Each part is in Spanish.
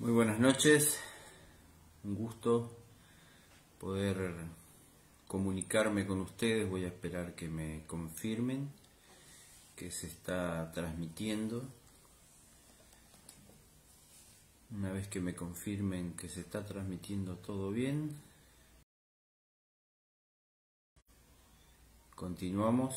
Muy buenas noches, un gusto poder comunicarme con ustedes. Voy a esperar que me confirmen que se está transmitiendo. Una vez que me confirmen que se está transmitiendo todo bien, continuamos.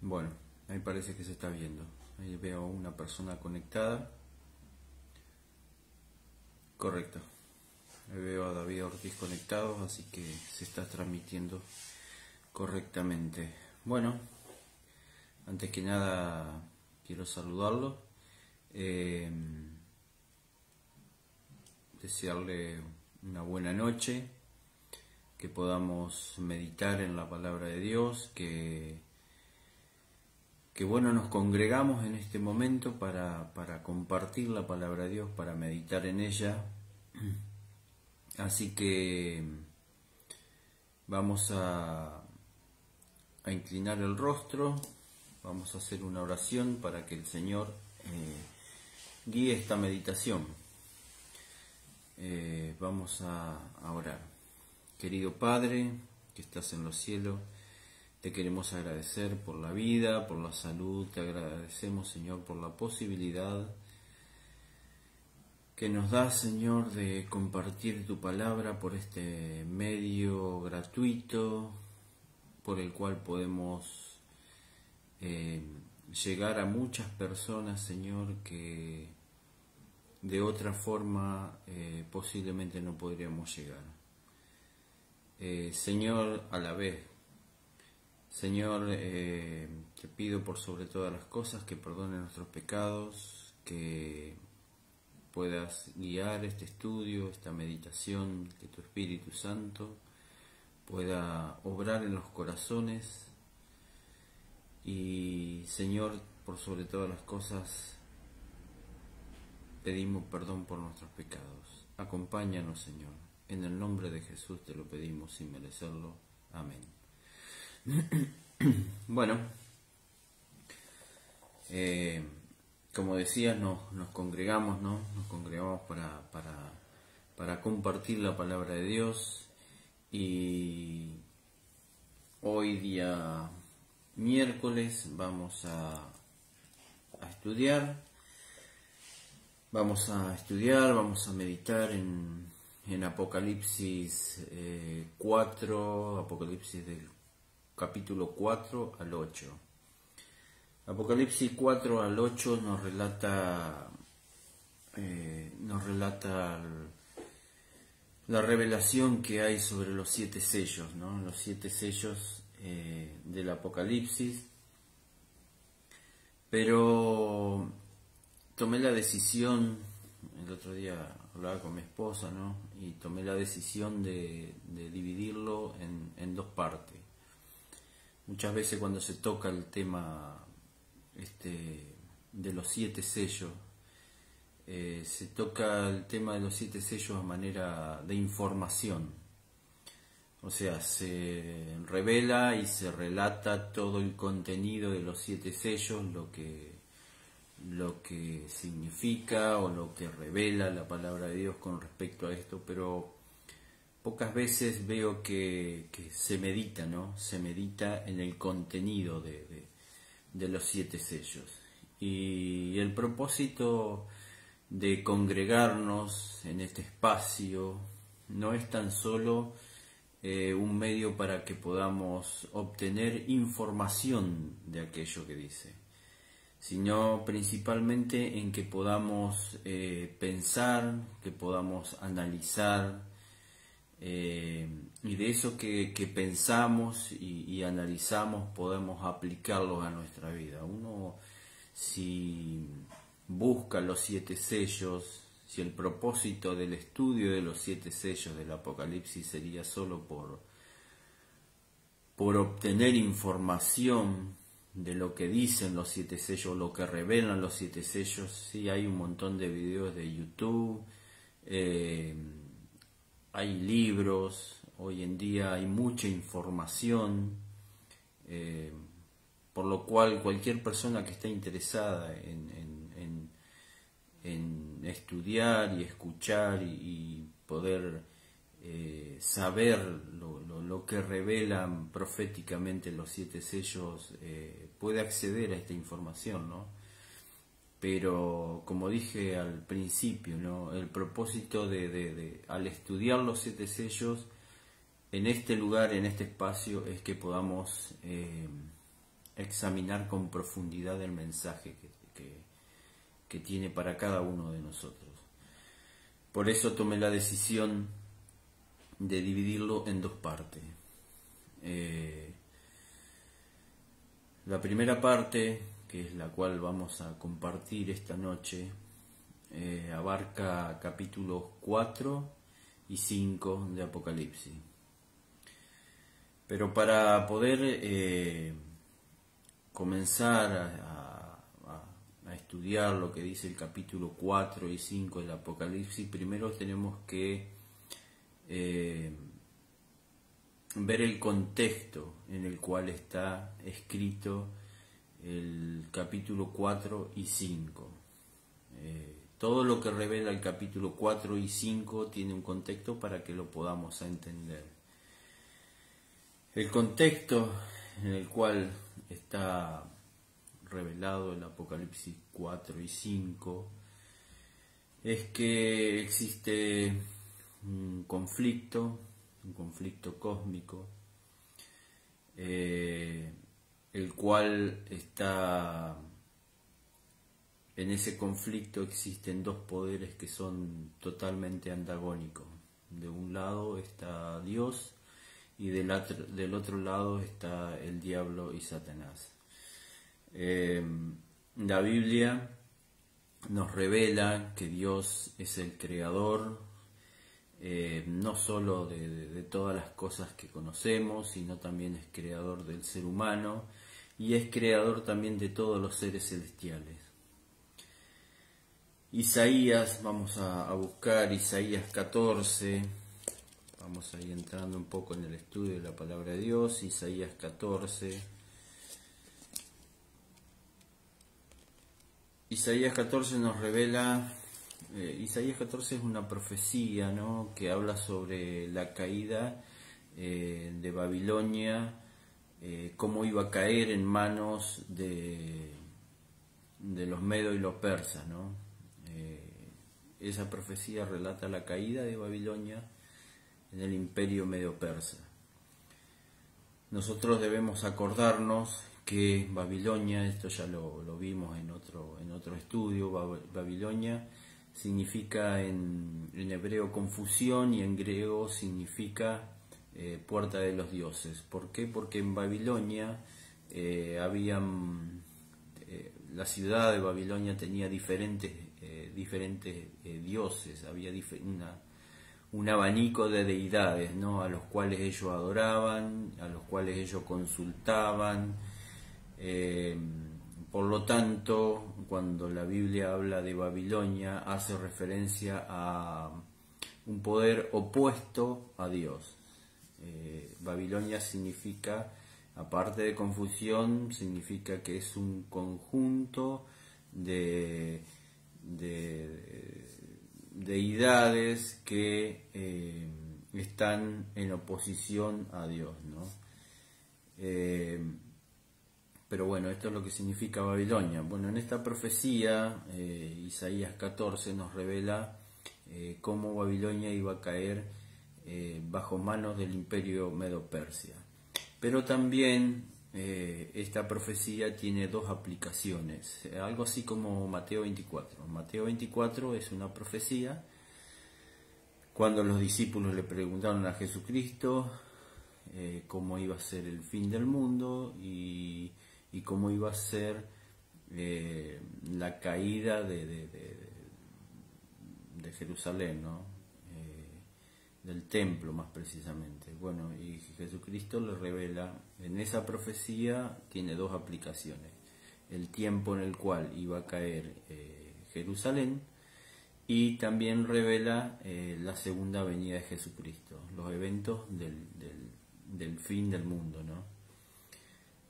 Bueno, ahí parece que se está viendo. Ahí veo una persona conectada. Correcto. Ahí veo a David Ortiz conectado, así que se está transmitiendo correctamente. Bueno, antes que nada quiero saludarlo. Desearle una buena noche, que podamos meditar en la palabra de Dios, que bueno, nos congregamos en este momento para compartir la palabra de Dios, para meditar en ella. Así que vamos a inclinar el rostro, vamos a hacer una oración para que el Señor guíe esta meditación. Vamos a orar. Querido Padre, que estás en los cielos, te queremos agradecer por la vida, por la salud. Te agradecemos, Señor, por la posibilidad que nos das, Señor, de compartir tu palabra por este medio gratuito, por el cual podemos llegar a muchas personas, Señor, que de otra forma posiblemente no podríamos llegar. Señor, a la vez, Señor, te pido por sobre todas las cosas que perdones nuestros pecados, que puedas guiar este estudio, esta meditación, que tu Espíritu Santo pueda obrar en los corazones. Y Señor, por sobre todas las cosas, pedimos perdón por nuestros pecados. Acompáñanos, Señor. En el nombre de Jesús te lo pedimos sin merecerlo. Amén. Bueno, como decía, nos congregamos, ¿no? Nos congregamos para compartir la palabra de Dios. Y hoy, día miércoles, vamos a estudiar. Vamos a meditar en Apocalipsis 4, Apocalipsis del capítulo 4 al 8. Apocalipsis 4 al 8 nos relata la revelación que hay sobre los 7 sellos, ¿no? Los 7 sellos del Apocalipsis. Pero tomé la decisión, el otro día hablaba con mi esposa, ¿no? Y tomé la decisión de dividirlo en dos partes. Muchas veces cuando se toca el tema de los 7 sellos, se toca el tema de los 7 sellos a manera de información. O sea, se revela y se relata todo el contenido de los 7 sellos, lo que significa o lo que revela la palabra de Dios con respecto a esto, pero pocas veces veo que se medita, ¿no? Se medita en el contenido de los 7 sellos. Y el propósito de congregarnos en este espacio no es tan solo un medio para que podamos obtener información de aquello que dice, sino principalmente en que podamos pensar, que podamos analizar, y de eso que pensamos y analizamos podemos aplicarlos a nuestra vida. Uno, si busca los 7 sellos, si el propósito del estudio de los 7 sellos del Apocalipsis sería solo por obtener información de lo que dicen los 7 sellos, lo que revelan los 7 sellos, sí, hay un montón de videos de YouTube, hay libros, hoy en día hay mucha información, por lo cual cualquier persona que esté interesada en estudiar y escuchar y poder saber lo que revelan proféticamente los 7 sellos, puede acceder a esta información, ¿no? Pero como dije al principio, ¿no? El propósito al estudiar los 7 sellos en este lugar, en este espacio, es que podamos examinar con profundidad el mensaje que tiene para cada uno de nosotros. Por eso tomé la decisión de dividirlo en 2 partes. La primera parte, que es la cual vamos a compartir esta noche, abarca capítulos 4 y 5 de Apocalipsis. Pero para poder comenzar a estudiar lo que dice el capítulo 4 y 5 del Apocalipsis, primero tenemos que ver el contexto en el cual está escrito el capítulo 4 y 5. Todo lo que revela el capítulo 4 y 5 tiene un contexto para que lo podamos entender. El contexto en el cual está revelado el Apocalipsis 4 y 5 es que existe un conflicto cósmico, el cual está, en ese conflicto existen 2 poderes que son totalmente antagónicos. De un lado está Dios y del otro lado está el diablo y Satanás. La Biblia nos revela que Dios es el creador, no solo de todas las cosas que conocemos, sino también es creador del ser humano y es creador también de todos los seres celestiales. Isaías, vamos a buscar Isaías 14, vamos a ir entrando un poco en el estudio de la palabra de Dios. Isaías 14. Isaías 14 nos revela, Isaías 14 es una profecía, ¿no?, que habla sobre la caída de Babilonia, cómo iba a caer en manos de los medos y los persas, ¿no? Esa profecía relata la caída de Babilonia en el imperio medo-persa. Nosotros debemos acordarnos que Babilonia, esto ya lo vimos en otro estudio, Babilonia significa en hebreo confusión y en griego significa puerta de los dioses. ¿Por qué? Porque en Babilonia la ciudad de Babilonia tenía diferentes dioses, había un abanico de deidades, ¿no?, a los cuales ellos adoraban, a los cuales ellos consultaban. Por lo tanto, cuando la Biblia habla de Babilonia, hace referencia a un poder opuesto a Dios. Babilonia significa, aparte de confusión, significa que es un conjunto de deidades que están en oposición a Dios, ¿no? Pero bueno, esto es lo que significa Babilonia. Bueno, en esta profecía, Isaías 14 nos revela cómo Babilonia iba a caer bajo manos del imperio Medo-Persia. Pero también esta profecía tiene 2 aplicaciones, algo así como Mateo 24. Mateo 24 es una profecía cuando los discípulos le preguntaron a Jesucristo cómo iba a ser el fin del mundo y cómo iba a ser la caída de Jerusalén, ¿no? Del templo más precisamente. Bueno, y Jesucristo le revela, en esa profecía tiene 2 aplicaciones: el tiempo en el cual iba a caer Jerusalén y también revela la segunda venida de Jesucristo, los eventos del fin del mundo, ¿no?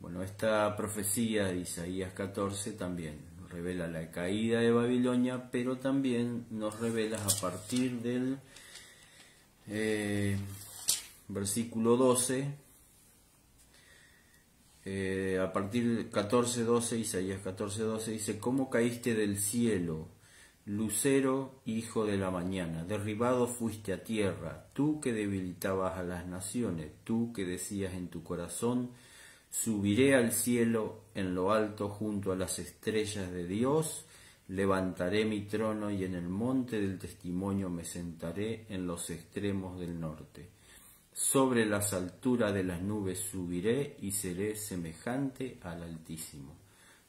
Bueno, esta profecía de Isaías 14 también revela la caída de Babilonia, pero también nos revela a partir del versículo 12, a partir del 14:12, Isaías 14:12 dice: ¿Cómo caíste del cielo, lucero, hijo de la mañana? Derribado fuiste a tierra, tú que debilitabas a las naciones, tú que decías en tu corazón: subiré al cielo, en lo alto junto a las estrellas de Dios, levantaré mi trono y en el monte del testimonio me sentaré en los extremos del norte. Sobre las alturas de las nubes subiré y seré semejante al Altísimo,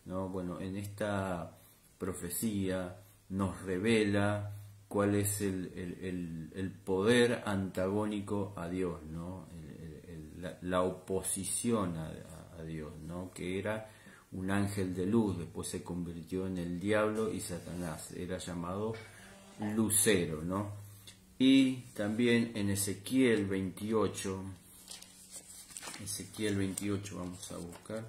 ¿no? Bueno, en esta profecía nos revela cuál es el poder antagónico a Dios, ¿no? La oposición a Dios, ¿no? Que era un ángel de luz, después se convirtió en el diablo y Satanás, era llamado lucero, ¿no? Y también en Ezequiel 28, vamos a buscar,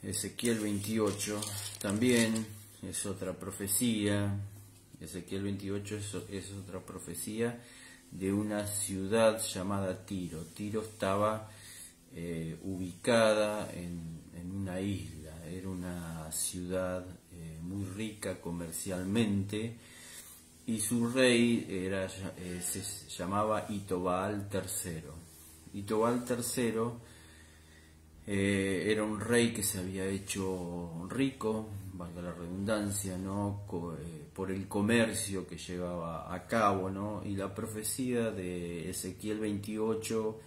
Ezequiel 28 también es otra profecía. Ezequiel 28 es otra profecía de una ciudad llamada Tiro. Tiro estaba ubicada en una isla, era una ciudad muy rica comercialmente, y su rey se llamaba Itobal III. Itobal III era un rey que se había hecho rico, valga la redundancia, ¿no? Por el comercio que llevaba a cabo, ¿no? Y la profecía de Ezequiel 28,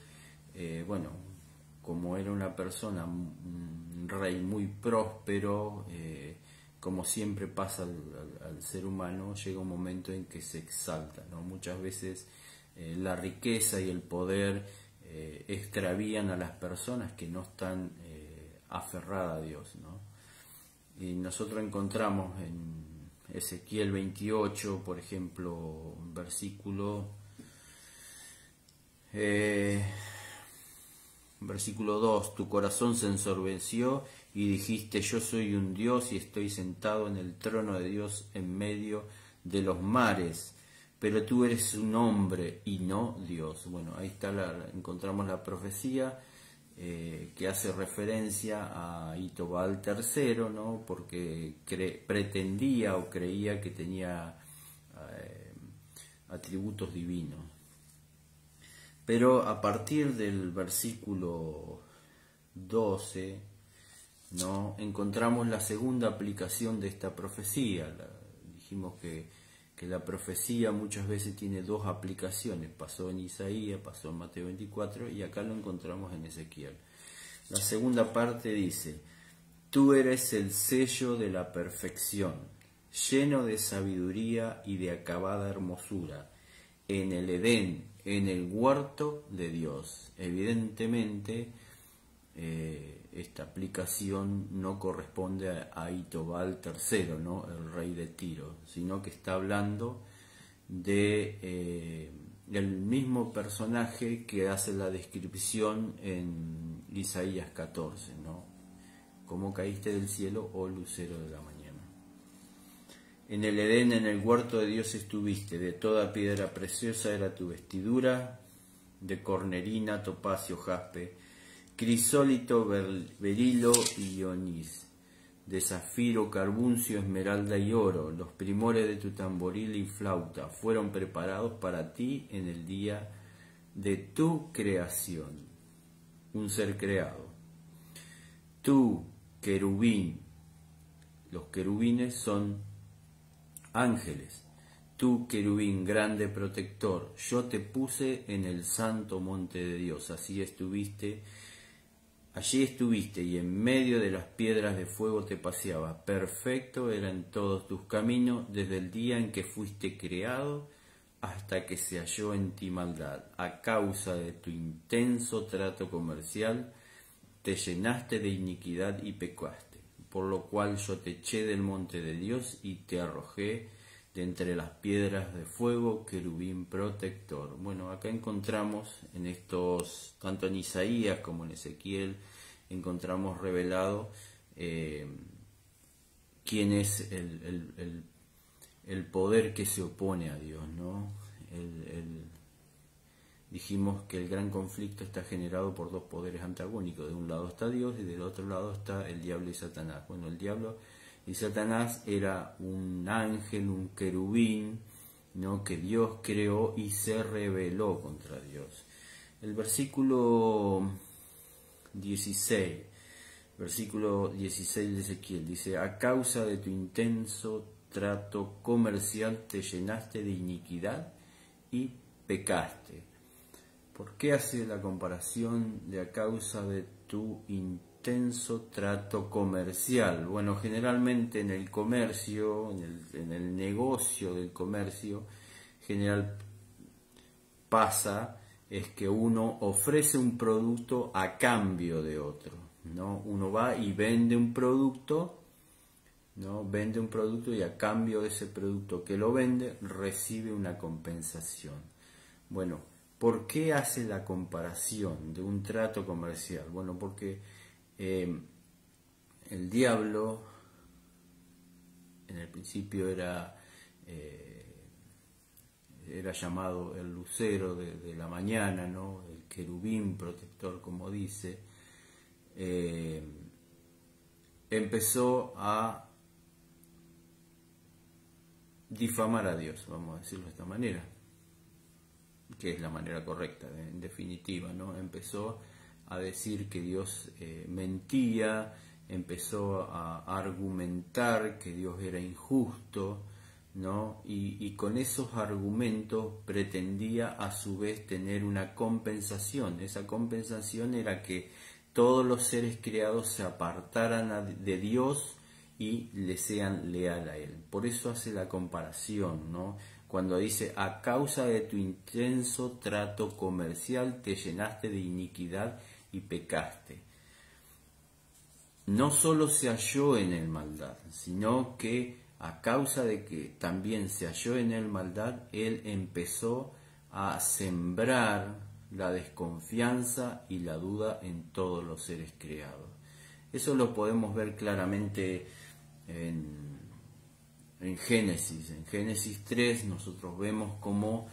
bueno, como era una persona, un rey muy próspero, como siempre pasa al ser humano, llega un momento en que se exalta, ¿no? Muchas veces la riqueza y el poder extravían a las personas que no están aferradas a Dios, ¿no? Y nosotros encontramos en Ezequiel 28, por ejemplo, versículo 2: tu corazón se ensorbeció y dijiste: yo soy un Dios y estoy sentado en el trono de Dios en medio de los mares, pero tú eres un hombre y no Dios. Bueno, ahí está encontramos la profecía que hace referencia a Itobal III, ¿no? Porque pretendía o creía que tenía atributos divinos. Pero a partir del versículo 12, ¿no? Encontramos la segunda aplicación de esta profecía. Dijimos que la profecía muchas veces tiene dos aplicaciones. Pasó en Isaías, pasó en Mateo 24 y acá lo encontramos en Ezequiel. La segunda parte dice: tú eres el sello de la perfección, lleno de sabiduría y de acabada hermosura, en el Edén, en el huerto de Dios. Evidentemente, esta aplicación no corresponde a Itobal III, ¿no? El rey de Tiro, sino que está hablando del mismo personaje que hace la descripción en Isaías 14, ¿no? ¿Cómo caíste del cielo, oh lucero de la mañana? En el Edén, en el huerto de Dios estuviste, de toda piedra preciosa era tu vestidura, de cornerina, topacio, jaspe, crisólito, berilo y onís, de zafiro, carbuncio, esmeralda y oro. Los primores de tu tamboril y flauta fueron preparados para ti en el día de tu creación, un ser creado. Tú, querubín, los querubines son ángeles. Tú, querubín grande protector, yo te puse en el santo monte de Dios. Allí estuviste y en medio de las piedras de fuego te paseabas. Perfecto eran todos tus caminos desde el día en que fuiste creado hasta que se halló en ti maldad. A causa de tu intenso trato comercial te llenaste de iniquidad y pecaste, por lo cual yo te eché del monte de Dios y te arrojé de entre las piedras de fuego, querubín protector. Bueno, acá encontramos en estos, tanto en Isaías como en Ezequiel, encontramos revelado quién es el poder que se opone a Dios, ¿no? Dijimos que el gran conflicto está generado por dos poderes antagónicos. De un lado está Dios y del otro lado está el diablo y Satanás. Bueno, el diablo y Satanás era un ángel, un querubín, ¿no?, que Dios creó y se rebeló contra Dios. El versículo 16 de Ezequiel dice: a causa de tu intenso trato comercial te llenaste de iniquidad y pecaste. ¿Por qué hace la comparación de a causa de tu intenso trato comercial? Bueno, generalmente en el comercio, en el negocio del comercio, general pasa es que uno ofrece un producto a cambio de otro, ¿no? Uno va y vende un producto, ¿no? Vende un producto y a cambio de ese producto que lo vende recibe una compensación. Bueno, ¿por qué hace la comparación de un trato comercial? Bueno, porque el diablo en el principio era llamado el lucero de la mañana, ¿no?, el querubín protector, como dice. Empezó a difamar a Dios, vamos a decirlo de esta manera, que es la manera correcta, en definitiva, ¿no? Empezó a decir que Dios mentía, empezó a argumentar que Dios era injusto, ¿no? Y con esos argumentos pretendía a su vez tener una compensación. Esa compensación era que todos los seres creados se apartaran de Dios y le sean leal a Él. Por eso hace la comparación, ¿no? Cuando dice: a causa de tu intenso trato comercial te llenaste de iniquidad y pecaste. No solo se halló en él maldad, sino que a causa de que también se halló en él maldad, él empezó a sembrar la desconfianza y la duda en todos los seres creados. Eso lo podemos ver claramente en Génesis. En Génesis 3 nosotros vemos cómo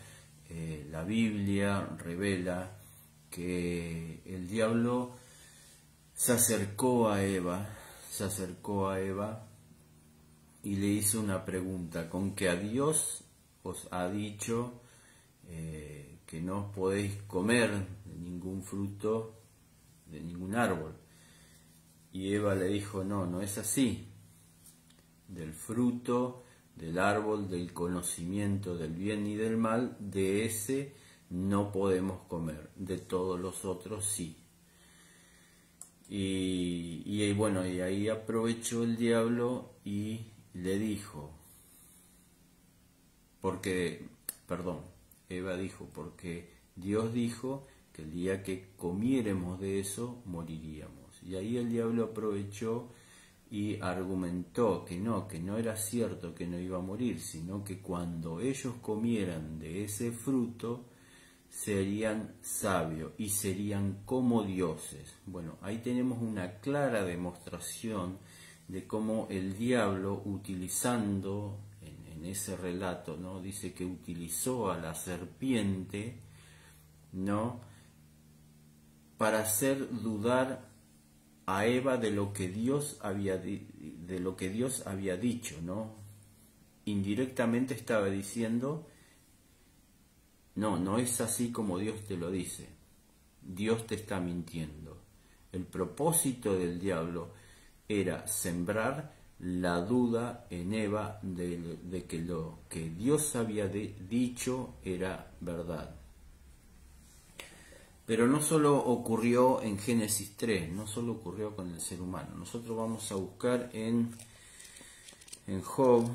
la Biblia revela que el diablo se acercó a Eva y le hizo una pregunta: con que a Dios os ha dicho que no podéis comer de ningún fruto, de ningún árbol. Y Eva le dijo: no, no es así. Del fruto del árbol del conocimiento del bien y del mal, de ese no podemos comer, de todos los otros sí. Y bueno, y ahí aprovechó el diablo y le dijo, Eva dijo, porque Dios dijo que el día que comiéramos de eso moriríamos. Y ahí el diablo aprovechó y argumentó que no era cierto que no iba a morir, sino que cuando ellos comieran de ese fruto serían sabios y serían como dioses. Bueno, ahí tenemos una clara demostración de cómo el diablo, utilizando en ese relato, ¿no?, dice que utilizó a la serpiente, ¿no?, para hacer dudar a Eva de lo que Dios había dicho, ¿no? Indirectamente estaba diciendo: no es así como Dios te lo dice. Dios te está mintiendo. El propósito del diablo era sembrar la duda en Eva de que lo que Dios había dicho era verdad. Pero no solo ocurrió en Génesis 3, no solo ocurrió con el ser humano. Nosotros vamos a buscar en Job.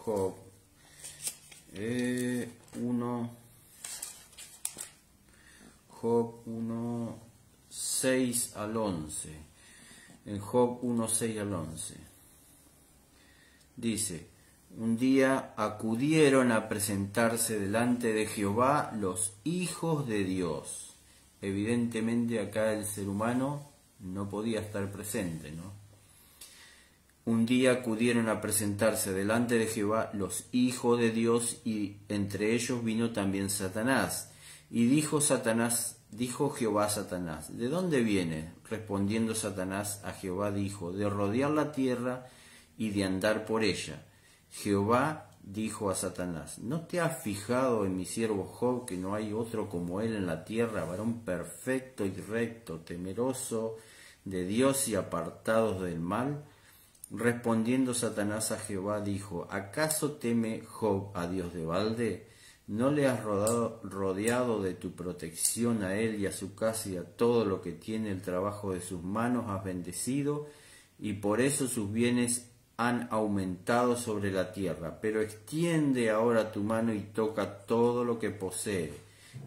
Job 1, 6 al 11. En Job 1, 6 al 11. Dice, un día acudieron a presentarse delante de Jehová los hijos de Dios. Evidentemente acá el ser humano no podía estar presente, ¿no? Un día acudieron a presentarse delante de Jehová los hijos de Dios, y entre ellos vino también Satanás. Y dijo Jehová a Satanás, ¿de dónde viene? Respondiendo Satanás a Jehová dijo, de rodear la tierra y de andar por ella. Jehová dijo a Satanás, ¿no te has fijado en mi siervo Job, que no hay otro como él en la tierra, varón perfecto y recto, temeroso de Dios y apartado del mal? Respondiendo Satanás a Jehová dijo, ¿acaso teme Job a Dios de balde? ¿No le has rodeado de tu protección a él y a su casa y a todo lo que tiene el trabajo de sus manos has bendecido? Y por eso sus bienes han aumentado sobre la tierra. Pero extiende ahora tu mano y toca todo lo que posee,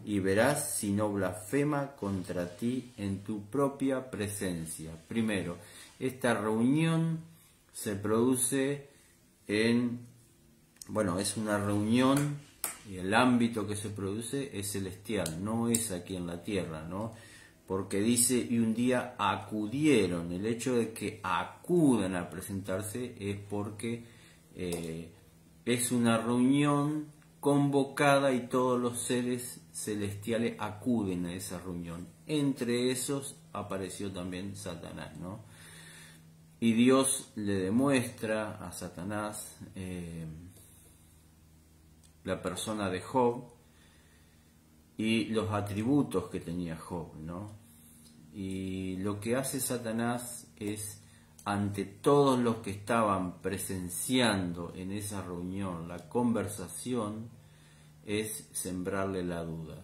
y verás si no blasfema contra ti en tu propia presencia. Primero, esta reunión se produce es una reunión, y el ámbito que se produce es celestial, no es aquí en la tierra, ¿no? Porque dice, y un día acudieron. El hecho de que acudan a presentarse es porque es una reunión convocada y todos los seres celestiales acuden a esa reunión. Entre esos apareció también Satanás, ¿no? Y Dios le demuestra a Satanás la persona de Job y los atributos que tenía Job, ¿no? Y lo que hace Satanás es, ante todos los que estaban presenciando en esa reunión la conversación, es sembrarle la duda.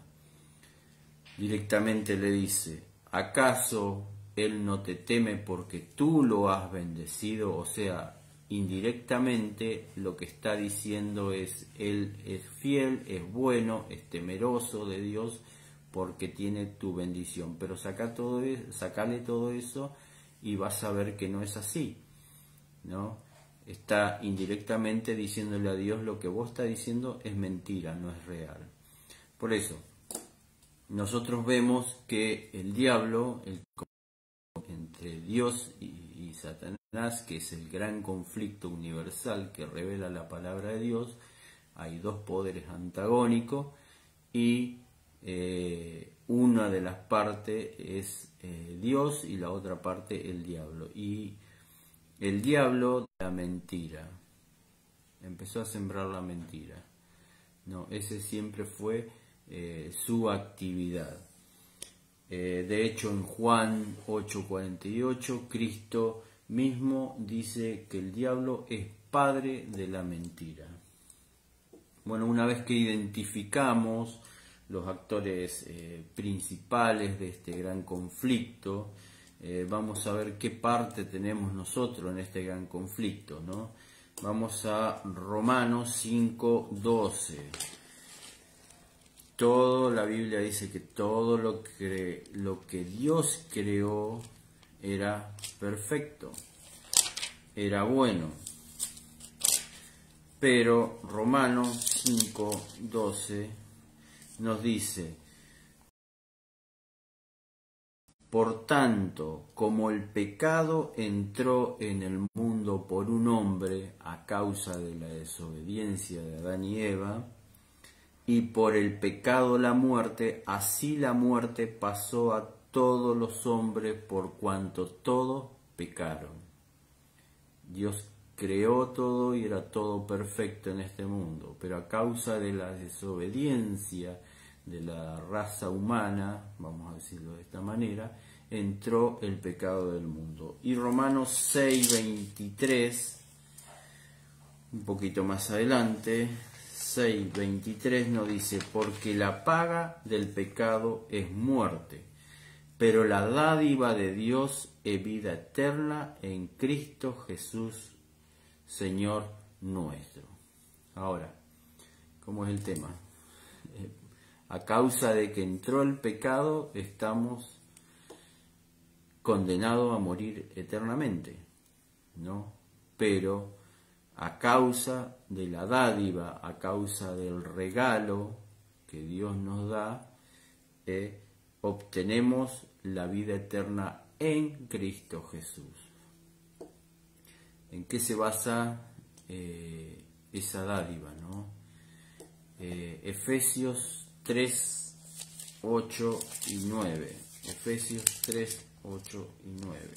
Directamente le dice, ¿acaso él no te teme porque tú lo has bendecido? O sea, indirectamente lo que está diciendo es, él es fiel, es bueno, es temeroso de Dios porque tiene tu bendición. Pero sacale todo eso y vas a ver que no es así, ¿no? Está indirectamente diciéndole a Dios, lo que vos estás diciendo es mentira, no es real. Por eso, nosotros vemos que el diablo, entre Dios y Satanás, que es el gran conflicto universal que revela la palabra de Dios, hay dos poderes antagónicos y una de las partes es Dios y la otra parte el diablo. Y el diablo, la mentira, empezó a sembrar la mentira, ¿no? Ese siempre fue su actividad. De hecho, en Juan 8:48, Cristo mismo dice que el diablo es padre de la mentira. Bueno, una vez que identificamos los actores principales de este gran conflicto, vamos a ver qué parte tenemos nosotros en este gran conflicto, ¿no? Vamos a Romanos 5:12. La Biblia dice que todo lo que Dios creó era perfecto, era bueno. Pero Romanos 5:12 nos dice, por tanto, como el pecado entró en el mundo por un hombre a causa de la desobediencia de Adán y Eva, y por el pecado la muerte, así la muerte pasó a todos los hombres por cuanto todos pecaron. Dios creó todo y era todo perfecto en este mundo, pero a causa de la desobediencia de la raza humana, vamos a decirlo de esta manera, entró el pecado del mundo. Y Romanos 6:23, un poquito más adelante, 6:23 nos dice, porque la paga del pecado es muerte, pero la dádiva de Dios es vida eterna en Cristo Jesús, Señor nuestro. Ahora, ¿cómo es el tema? A causa de que entró el pecado, estamos condenados a morir eternamente, ¿no? Pero a causa de la dádiva, a causa del regalo que Dios nos da, obtenemos la vida eterna en Cristo Jesús. ¿En qué se basa esa dádiva, no? Efesios 3, 8 y 9. Efesios 3, 8 y 9.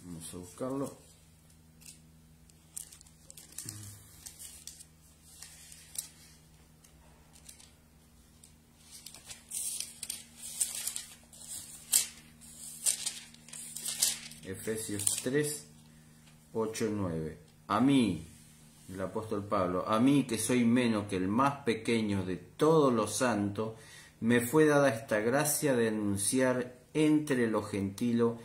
Vamos a buscarlo. Efesios 3, 8 y 9. A mí, el apóstol Pablo, a mí que soy menos que el más pequeño de todos los santos, me fue dada esta gracia de anunciar entre los gentiles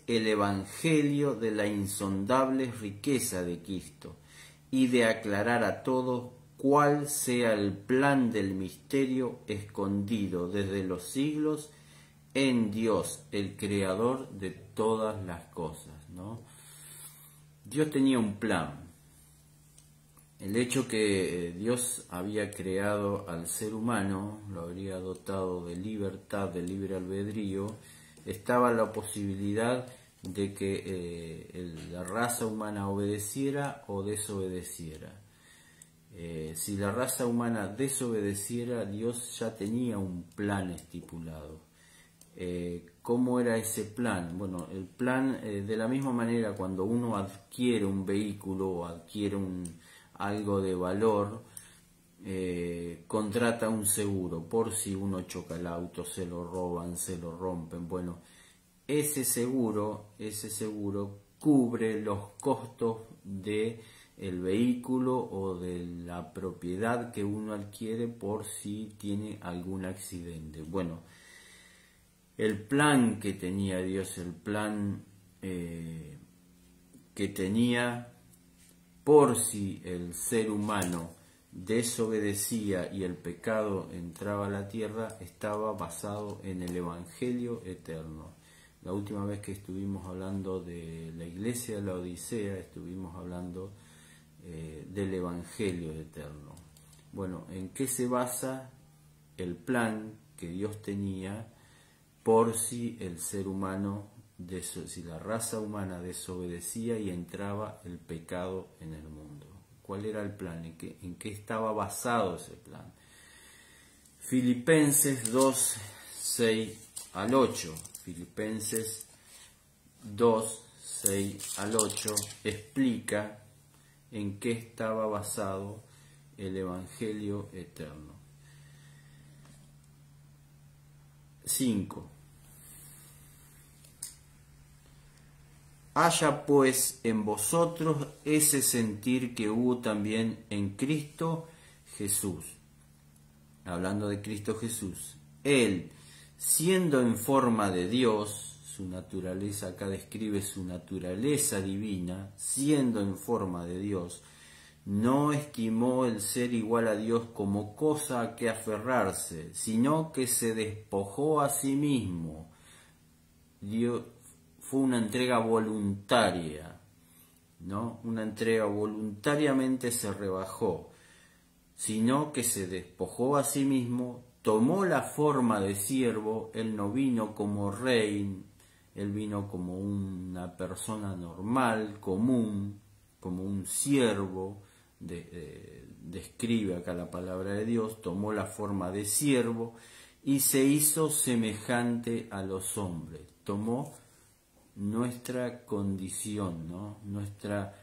el evangelio de la insondable riqueza de Cristo, y de aclarar a todos cuál sea el plan del misterio escondido desde los siglos en Dios, el creador de todas las cosas, ¿no? Dios tenía un plan. El hecho que Dios había creado al ser humano, lo habría dotado de libertad, de libre albedrío, estaba la posibilidad de que la raza humana obedeciera o desobedeciera. Si la raza humana desobedeciera, Dios ya tenía un plan estipulado. ¿Cómo era ese plan? Bueno, el plan, de la misma manera, cuando uno adquiere un vehículo o adquiere algo de valor, contrata un seguro por si uno choca el auto, se lo roban, se lo rompen. Bueno, ese seguro cubre los costos de el vehículo o de la propiedad que uno adquiere por si tiene algún accidente. Bueno, el plan que tenía Dios, el plan que tenía por si el ser humano desobedecía y el pecado entraba a la tierra, estaba basado en el Evangelio eterno. La última vez que estuvimos hablando de la iglesia de la Odisea, estuvimos hablando del Evangelio eterno. Bueno, ¿en qué se basa el plan que Dios tenía por si el ser humano, si la raza humana desobedecía y entraba el pecado en el mundo? ¿Cuál era el plan? ¿En qué estaba basado ese plan? Filipenses 2, 6 al 8. Filipenses 2, 6 al 8 explica en qué estaba basado el Evangelio eterno. 5. Haya pues en vosotros ese sentir que hubo también en Cristo Jesús. Hablando de Cristo Jesús. Él, siendo en forma de Dios, su naturaleza, acá describe su naturaleza divina, siendo en forma de Dios, no estimó el ser igual a Dios como cosa a que aferrarse, sino que se despojó a sí mismo. Dios, fue una entrega voluntaria, ¿no? Una entrega voluntariamente se rebajó, sino que se despojó a sí mismo, tomó la forma de siervo. Él no vino como rey, él vino como una persona normal, común, como un siervo. Describe acá la palabra de Dios, tomó la forma de siervo y se hizo semejante a los hombres. Tomó nuestra condición, ¿no? Nuestra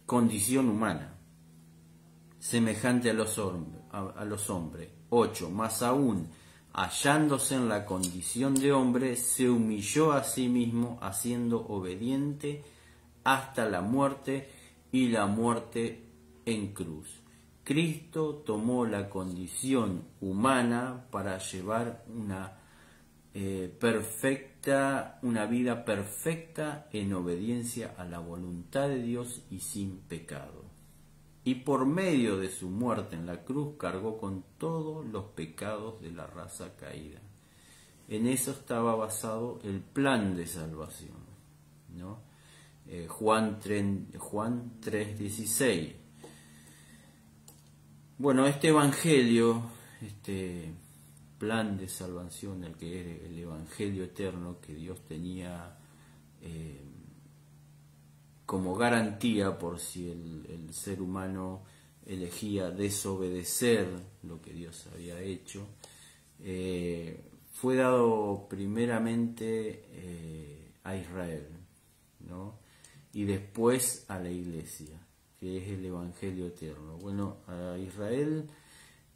condición humana, semejante a los hombres. 8. Más aún, hallándose en la condición de hombre, se humilló a sí mismo, haciendo obediente hasta la muerte, y la muerte en cruz. Cristo tomó la condición humana para llevar una vida perfecta en obediencia a la voluntad de Dios y sin pecado. Y por medio de su muerte en la cruz cargó con todos los pecados de la raza caída. En eso estaba basado el plan de salvación. ¿no? Juan 3:16. Bueno, este evangelio, este plan de salvación, el que es el evangelio eterno que Dios tenía como garantía por si el ser humano elegía desobedecer lo que Dios había hecho, fue dado primeramente a Israel, ¿no? Y después a la iglesia, que es el evangelio eterno. Bueno, a Israel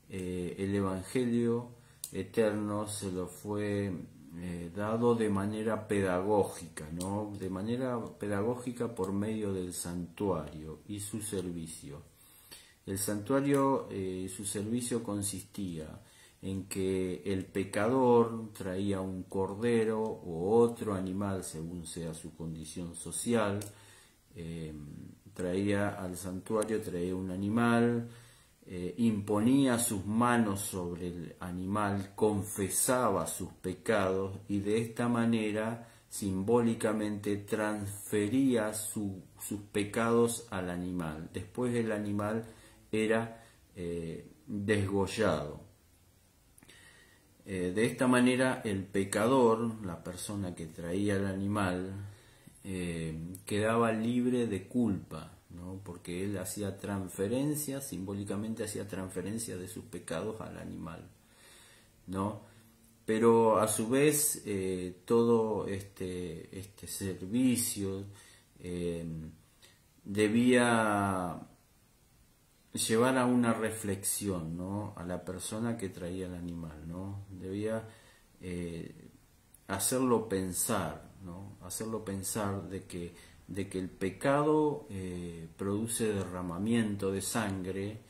el evangelio eterno se lo fue dado de manera pedagógica, ¿no? De manera pedagógica por medio del santuario y su servicio. El santuario y su servicio consistía en que el pecador traía un cordero o otro animal, según sea su condición social, traía al santuario, traía un animal, imponía sus manos sobre el animal, confesaba sus pecados y de esta manera simbólicamente transfería sus pecados al animal. Después el animal era desgollado. De esta manera el pecador, la persona que traía el animal, quedaba libre de culpa, ¿no? Porque él hacía transferencia, simbólicamente hacía transferencia de sus pecados al animal, ¿no? Pero a su vez todo este servicio debía llevar a una reflexión, ¿no? A la persona que traía el animal, ¿no? Debía hacerlo pensar, ¿no? Hacerlo pensar de que el pecado produce derramamiento de sangre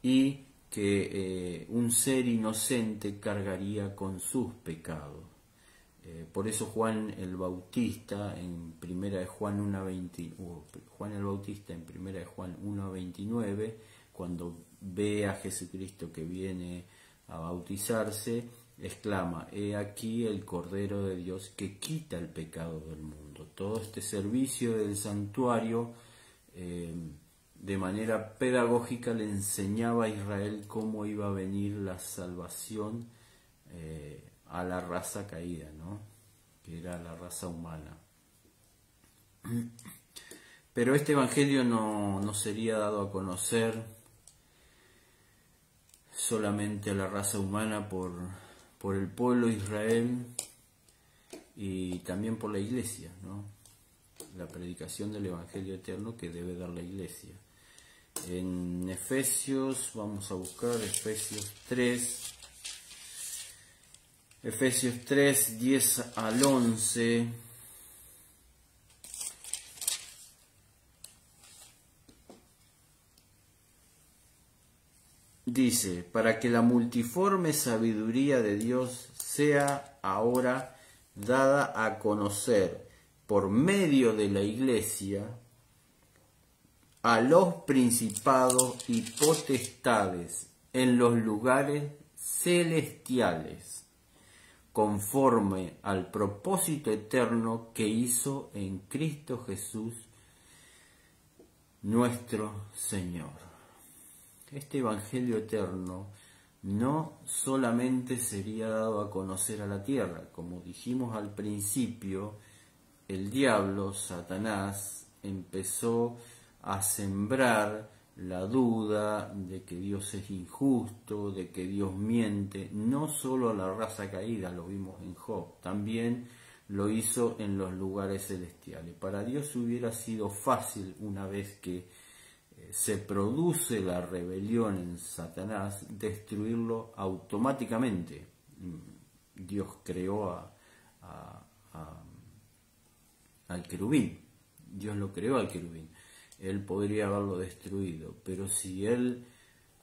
y que un ser inocente cargaría con sus pecados. Por eso Juan el Bautista en primera de Juan 1:29, cuando ve a Jesucristo que viene a bautizarse, exclama: he aquí el Cordero de Dios que quita el pecado del mundo. Todo este servicio del santuario de manera pedagógica le enseñaba a Israel cómo iba a venir la salvación a la raza caída, ¿no? Que era la raza humana. Pero este evangelio no sería dado a conocer solamente a la raza humana por el pueblo de Israel y también por la iglesia, ¿no? La predicación del evangelio eterno que debe dar la iglesia. En Efesios, vamos a buscar Efesios 3, 10 al 11. Dice: para que la multiforme sabiduría de Dios sea ahora dada a conocer por medio de la iglesia a los principados y potestades en los lugares celestiales, conforme al propósito eterno que hizo en Cristo Jesús nuestro Señor. Este evangelio eterno no solamente sería dado a conocer a la tierra, como dijimos al principio, el diablo, Satanás, empezó a sembrar la duda de que Dios es injusto, de que Dios miente, no solo a la raza caída, lo vimos en Job, también lo hizo en los lugares celestiales. Para Dios hubiera sido fácil, una vez que se produce la rebelión en Satanás, destruirlo automáticamente. Dios creó al querubín, Dios lo creó al querubín. Él podría haberlo destruido, pero si él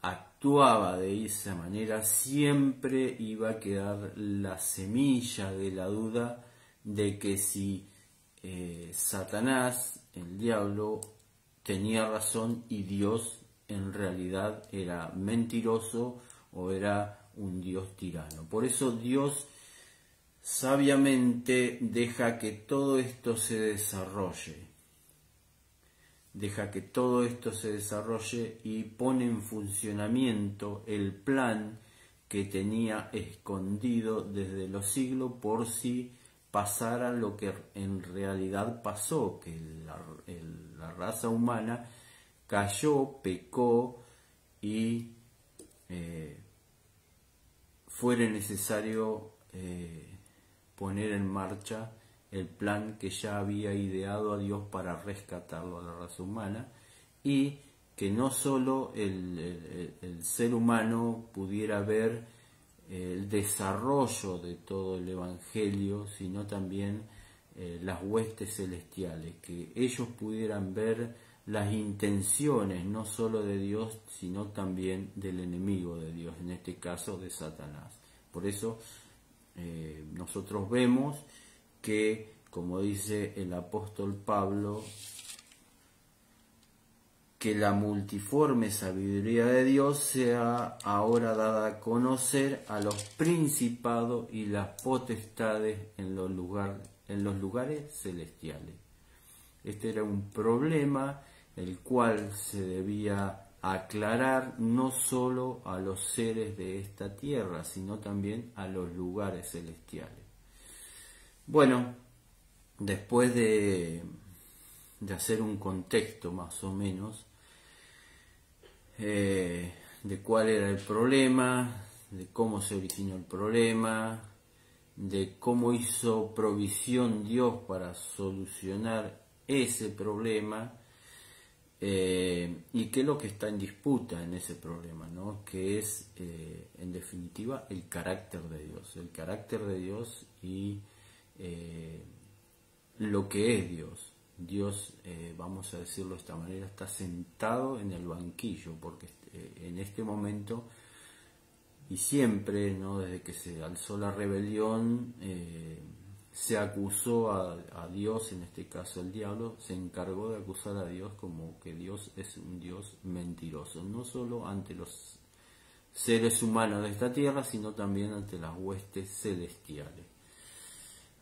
actuaba de esa manera, siempre iba a quedar la semilla de la duda de que si Satanás, el diablo, tenía razón y Dios en realidad era mentiroso o era un Dios tirano. Por eso Dios sabiamente deja que todo esto se desarrolle. Deja que todo esto se desarrolle y pone en funcionamiento el plan que tenía escondido desde los siglos por si pasara lo que en realidad pasó, que la raza humana cayó, pecó y fuera necesario poner en marcha el plan que ya había ideado a Dios para rescatarlo a la raza humana, y que no solo el ser humano pudiera ver el desarrollo de todo el Evangelio, sino también las huestes celestiales, que ellos pudieran ver las intenciones no solo de Dios, sino también del enemigo de Dios, en este caso de Satanás. Por eso nosotros vemos que, como dice el apóstol Pablo, que la multiforme sabiduría de Dios sea ahora dada a conocer a los principados y las potestades en los lugares celestiales. Este era un problema el cual se debía aclarar no solo a los seres de esta tierra, sino también a los lugares celestiales. Bueno, después de hacer un contexto más o menos de cuál era el problema, de cómo se originó el problema, de cómo hizo provisión Dios para solucionar ese problema, y qué es lo que está en disputa en ese problema, ¿no? Que es en definitiva el carácter de Dios y lo que es Dios. Dios, vamos a decirlo de esta manera, está sentado en el banquillo, porque en este momento y siempre, ¿no?, desde que se alzó la rebelión, se acusó a Dios, en este caso el diablo, se encargó de acusar a Dios como que Dios es un Dios mentiroso, no solo ante los seres humanos de esta tierra, sino también ante las huestes celestiales.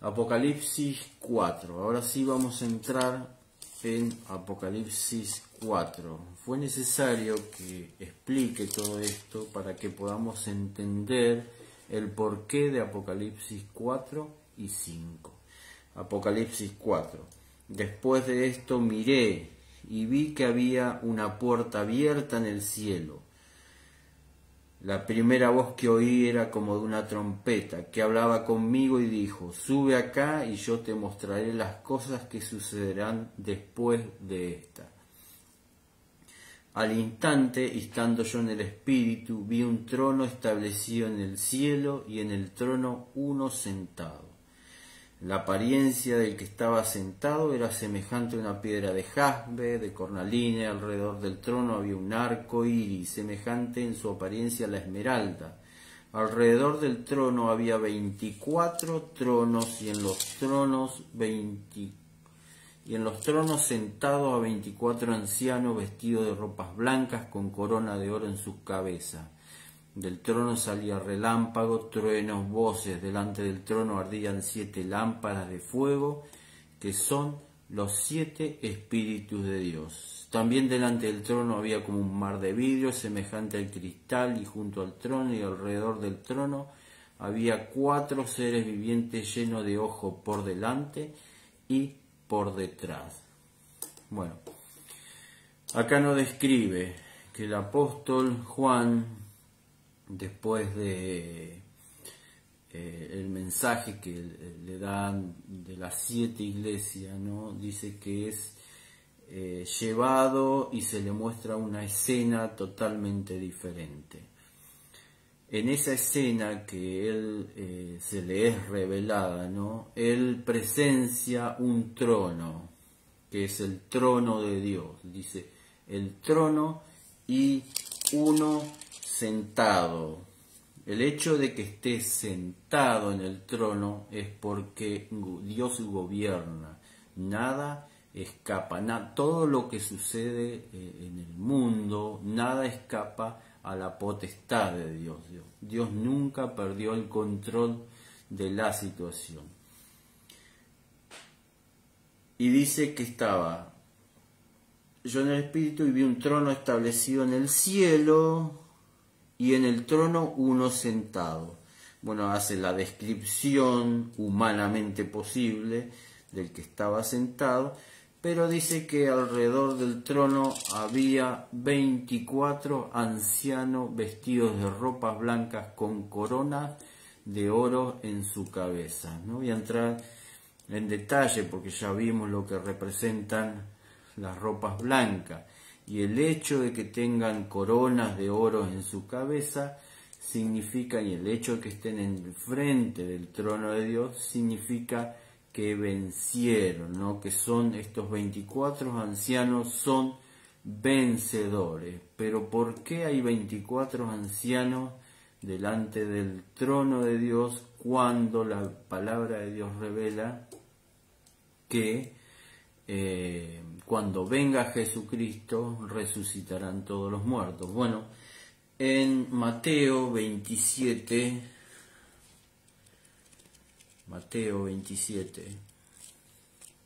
Apocalipsis 4. Ahora sí vamos a entrar en Apocalipsis 4. Fue necesario que explique todo esto para que podamos entender el porqué de Apocalipsis 4 y 5. Apocalipsis 4. Después de esto miré y vi que había una puerta abierta en el cielo. La primera voz que oí era como de una trompeta, que hablaba conmigo y dijo: sube acá y yo te mostraré las cosas que sucederán después de esta. Al instante, estando yo en el Espíritu, vi un trono establecido en el cielo y en el trono uno sentado. La apariencia del que estaba sentado era semejante a una piedra de jaspe, de cornalina. Alrededor del trono había un arco iris, semejante en su apariencia a la esmeralda. Alrededor del trono había 24 tronos, y en los tronos sentados a 24 ancianos vestidos de ropas blancas con corona de oro en sus cabezas. Del trono salía relámpagos, truenos, voces. Delante del trono ardían 7 lámparas de fuego, que son los 7 espíritus de Dios. También delante del trono había como un mar de vidrio, semejante al cristal, y junto al trono y alrededor del trono había 4 seres vivientes llenos de ojos por delante y por detrás. Bueno, acá nos describe que el apóstol Juan, después de el mensaje que le dan de las 7 iglesias, ¿no?, dice que es llevado y se le muestra una escena totalmente diferente. En esa escena que él se le es revelada, ¿no?, él presencia un trono, que es el trono de Dios. Dice, el trono y uno sentado. El hecho de que esté sentado en el trono es porque Dios gobierna. Nada escapa, todo lo que sucede en el mundo, nada escapa a la potestad de Dios. Dios nunca perdió el control de la situación. Y dice que estaba yo en el espíritu y vi un trono establecido en el cielo y en el trono uno sentado. Bueno, hace la descripción humanamente posible del que estaba sentado, pero dice que alrededor del trono había 24 ancianos vestidos de ropas blancas con coronas de oro en su cabeza. No voy a entrar en detalle porque ya vimos lo que representan las ropas blancas, y el hecho de que tengan coronas de oro en su cabeza significa, y el hecho de que estén en el frente del trono de Dios significa que vencieron, ¿no? Que son estos 24 ancianos, son vencedores. Pero ¿por qué hay 24 ancianos delante del trono de Dios cuando la palabra de Dios revela que cuando venga Jesucristo resucitarán todos los muertos? Bueno, en Mateo 27,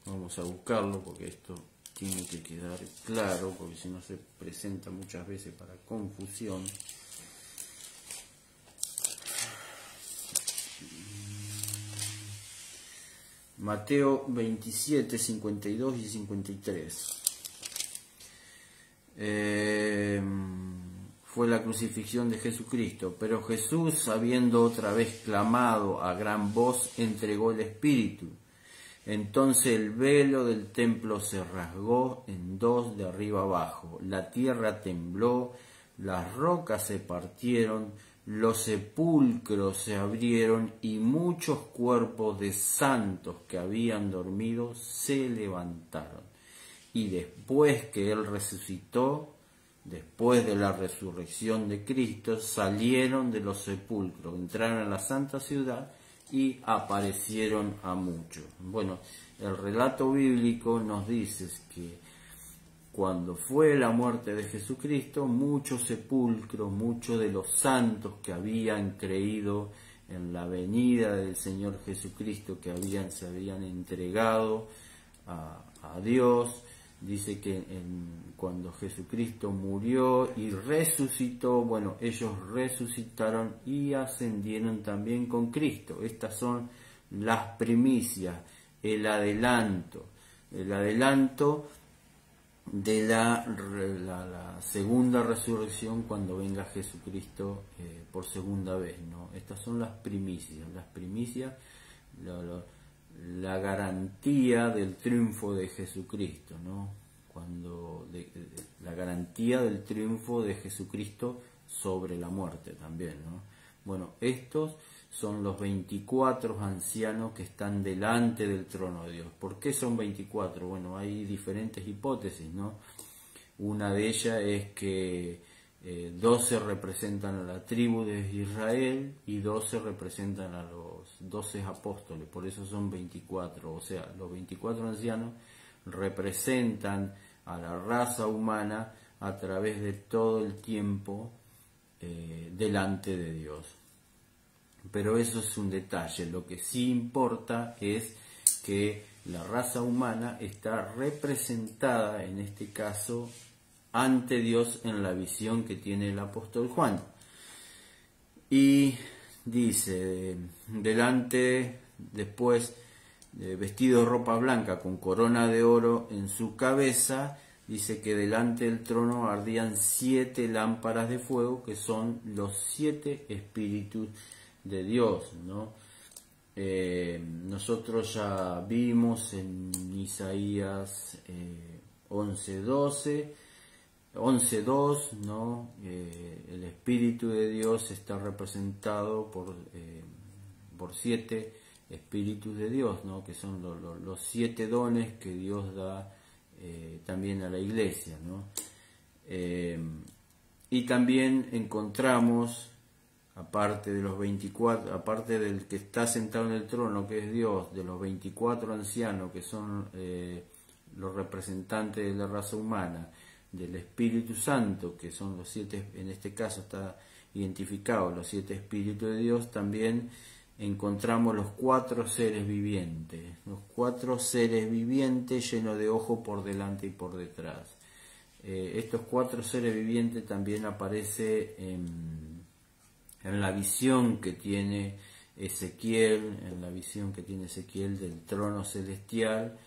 vamos a buscarlo porque esto tiene que quedar claro, porque si no se presenta muchas veces para confusión. Mateo 27, 52 y 53. Fue la crucifixión de Jesucristo, pero Jesús, habiendo otra vez clamado a gran voz, entregó el Espíritu. Entonces el velo del templo se rasgó en dos de arriba abajo, la tierra tembló, las rocas se partieron, los sepulcros se abrieron y muchos cuerpos de santos que habían dormido se levantaron. Y después que Él resucitó, después de la resurrección de Cristo, salieron de los sepulcros, entraron a la santa ciudad y aparecieron a muchos. Bueno, el relato bíblico nos dice que cuando fue la muerte de Jesucristo, muchos sepulcros, muchos de los santos que habían creído en la venida del Señor Jesucristo, que se habían entregado a Dios, dice que cuando Jesucristo murió y resucitó, bueno, ellos resucitaron y ascendieron también con Cristo. Estas son las primicias, el adelanto de la segunda resurrección cuando venga Jesucristo por segunda vez, ¿no? Estas son las primicias, la garantía del triunfo de Jesucristo, ¿no? La garantía del triunfo de Jesucristo sobre la muerte también, ¿no? Bueno, estos son los 24 ancianos que están delante del trono de Dios. ¿Por qué son 24? Bueno, hay diferentes hipótesis, ¿no? Una de ellas es que 12 representan a la tribu de Israel y 12 representan a los 12 apóstoles, por eso son 24. O sea, los 24 ancianos representan a la raza humana a través de todo el tiempo delante de Dios. Pero eso es un detalle. Lo que sí importa es que la raza humana está representada, en este caso, ante Dios en la visión que tiene el apóstol Juan. Y dice, después, vestido de ropa blanca con corona de oro en su cabeza, dice que delante del trono ardían 7 lámparas de fuego, que son los 7 espíritus de Dios, ¿no? Nosotros ya vimos en Isaías 11:2, ¿no? El Espíritu de Dios está representado por 7 espíritus de Dios, ¿no? Que son los 7 dones que Dios da también a la iglesia, ¿no? Y también encontramos, aparte de los 24, aparte del que está sentado en el trono, que es Dios, de los 24 ancianos, que son los representantes de la raza humana, del Espíritu Santo, que son los 7, en este caso está identificado los 7 espíritus de Dios, también encontramos los 4 seres vivientes, llenos de ojos por delante y por detrás. Estos 4 seres vivientes también aparecen en la visión que tiene Ezequiel, del trono celestial.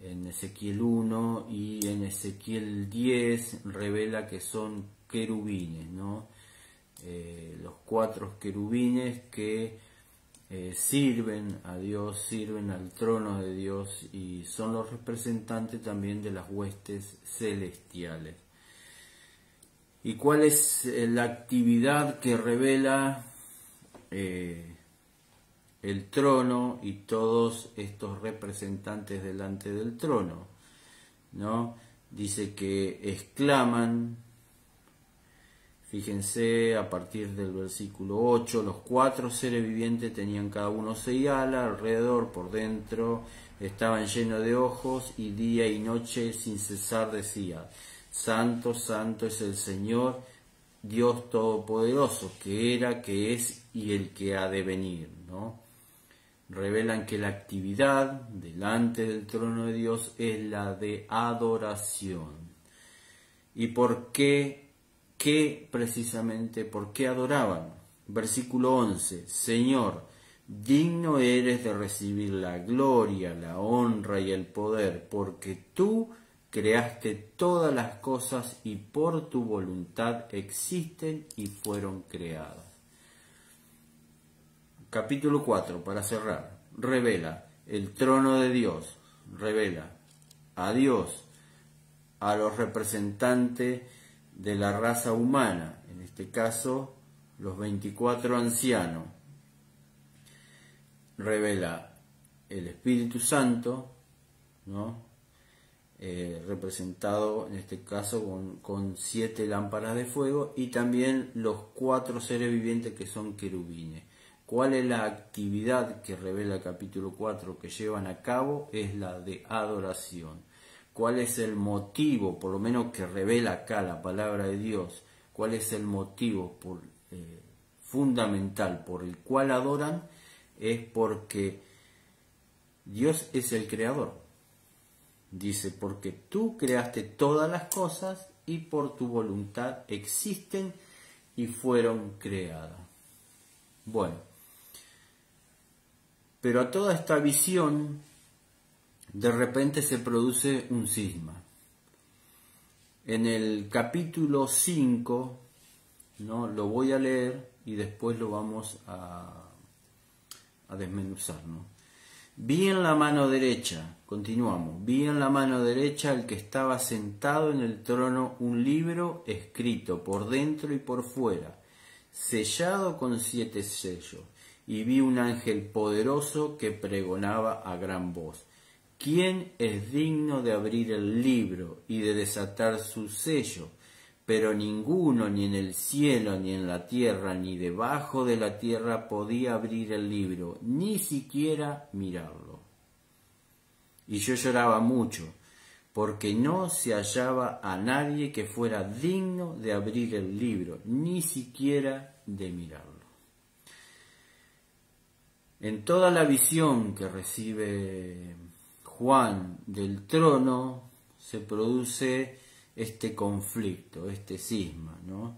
En Ezequiel 1 y en Ezequiel 10 revela que son querubines, ¿no? Los 4 querubines que sirven a Dios, sirven al trono de Dios y son los representantes también de las huestes celestiales. ¿Y cuál es la actividad que revela el trono y todos estos representantes delante del trono? ¿No? Dice que exclaman, fíjense a partir del versículo 8, los 4 seres vivientes tenían cada uno 6 alas, alrededor, por dentro, estaban llenos de ojos y día y noche sin cesar decía, Santo, santo es el Señor, Dios Todopoderoso, que era, que es y el que ha de venir, ¿no? Revelan que la actividad delante del trono de Dios es la de adoración. ¿Y por qué? Precisamente, ¿por qué adoraban? Versículo 11, Señor, digno eres de recibir la gloria, la honra y el poder, porque tú creaste todas las cosas y por tu voluntad existen y fueron creadas. Capítulo 4, para cerrar, revela el trono de Dios, revela a Dios, a los representantes de la raza humana, en este caso los 24 ancianos, revela el Espíritu Santo, ¿no? Representado en este caso con 7 lámparas de fuego y también los 4 seres vivientes que son querubines. ¿Cuál es la actividad que revela el capítulo 4 que llevan a cabo? Es la de adoración. ¿Cuál es el motivo, por lo menos que revela acá la palabra de Dios? ¿Cuál es el motivo fundamental por el cual adoran? Es porque Dios es el creador. Dice, porque tú creaste todas las cosas y por tu voluntad existen y fueron creadas. Bueno, pero a toda esta visión de repente se produce un cisma. En el capítulo 5, ¿no? Lo voy a leer y después lo vamos a desmenuzar, ¿no? Vi en la mano derecha, continuamos, vi en la mano derecha al que estaba sentado en el trono un libro escrito por dentro y por fuera, sellado con 7 sellos, y vi un ángel poderoso que pregonaba a gran voz, ¿quién es digno de abrir el libro y de desatar su sello? Pero ninguno, ni en el cielo, ni en la tierra, ni debajo de la tierra podía abrir el libro, ni siquiera mirarlo. Y yo lloraba mucho, porque no se hallaba a nadie que fuera digno de abrir el libro, ni siquiera de mirarlo. En toda la visión que recibe Juan del trono, se produce este conflicto, este cisma, ¿no?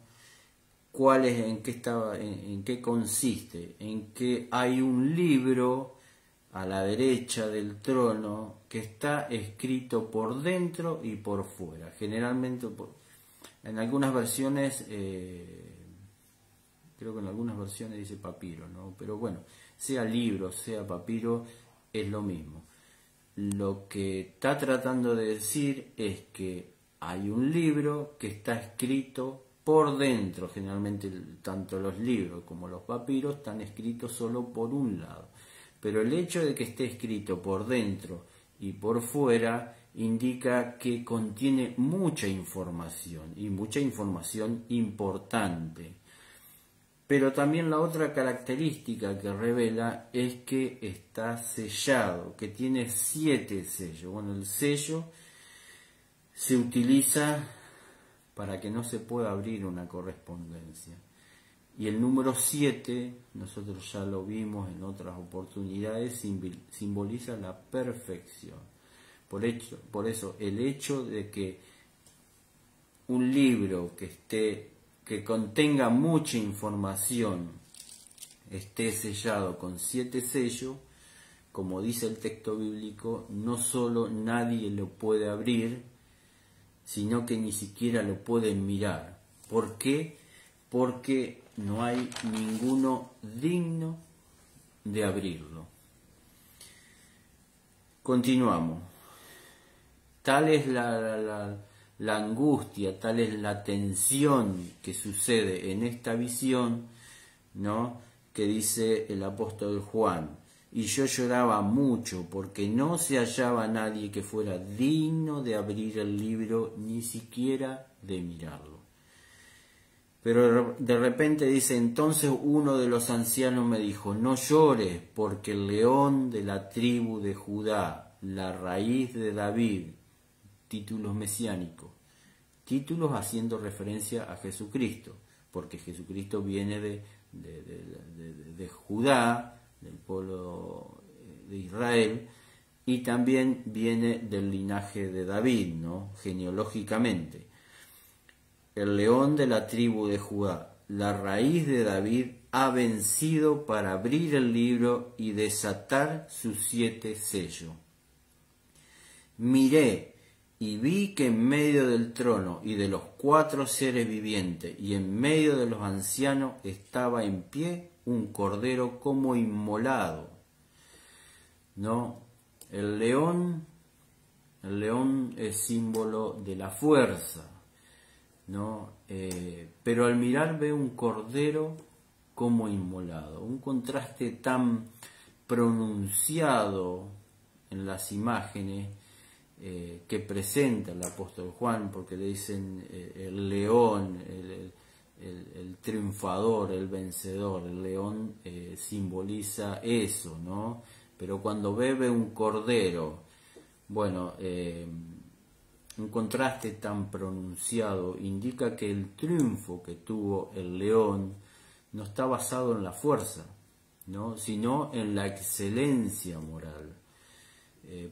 ¿Cuál es, en qué consiste? En que hay un libro a la derecha del trono que está escrito por dentro y por fuera. Generalmente, en algunas versiones, creo que en algunas versiones dice papiro, ¿no? Pero bueno, sea libro, sea papiro, es lo mismo. Lo que está tratando de decir es que hay un libro que está escrito por dentro. Generalmente tanto los libros como los papiros están escritos solo por un lado. Pero el hecho de que esté escrito por dentro y por fuera indica que contiene mucha información y mucha información importante. Pero también la otra característica que revela es que está sellado, que tiene 7 sellos. Bueno, el sello se utiliza para que no se pueda abrir una correspondencia. Y el número 7, nosotros ya lo vimos en otras oportunidades, simboliza la perfección. Por eso el hecho de que un libro que contenga mucha información esté sellado con 7 sellos, como dice el texto bíblico, no solo nadie lo puede abrir, sino que ni siquiera lo pueden mirar. ¿Por qué? Porque no hay ninguno digno de abrirlo. Continuamos. Tal es la angustia, tal es la tensión que sucede en esta visión, ¿no?, que dice el apóstol Juan: y yo lloraba mucho porque no se hallaba nadie que fuera digno de abrir el libro, ni siquiera de mirarlo. Pero de repente dice: entonces uno de los ancianos me dijo: no llores, porque el león de la tribu de Judá, la raíz de David, títulos mesiánicos, títulos haciendo referencia a Jesucristo, porque Jesucristo viene de Judá, del pueblo de Israel, y también viene del linaje de David, ¿no?, genealógicamente. El león de la tribu de Judá, la raíz de David, ha vencido para abrir el libro y desatar sus 7 sellos. Miré y vi que en medio del trono y de los 4 seres vivientes y en medio de los ancianos estaba en pie un cordero como inmolado, ¿no? El león es símbolo de la fuerza, ¿no? Pero al mirar ve un cordero como inmolado, un contraste tan pronunciado en las imágenes que presenta el apóstol Juan, porque le dicen el león, el triunfador, el vencedor. El león simboliza eso, ¿no? Pero cuando ve un cordero, bueno, un contraste tan pronunciado indica que el triunfo que tuvo el león no está basado en la fuerza, ¿no?, sino en la excelencia moral.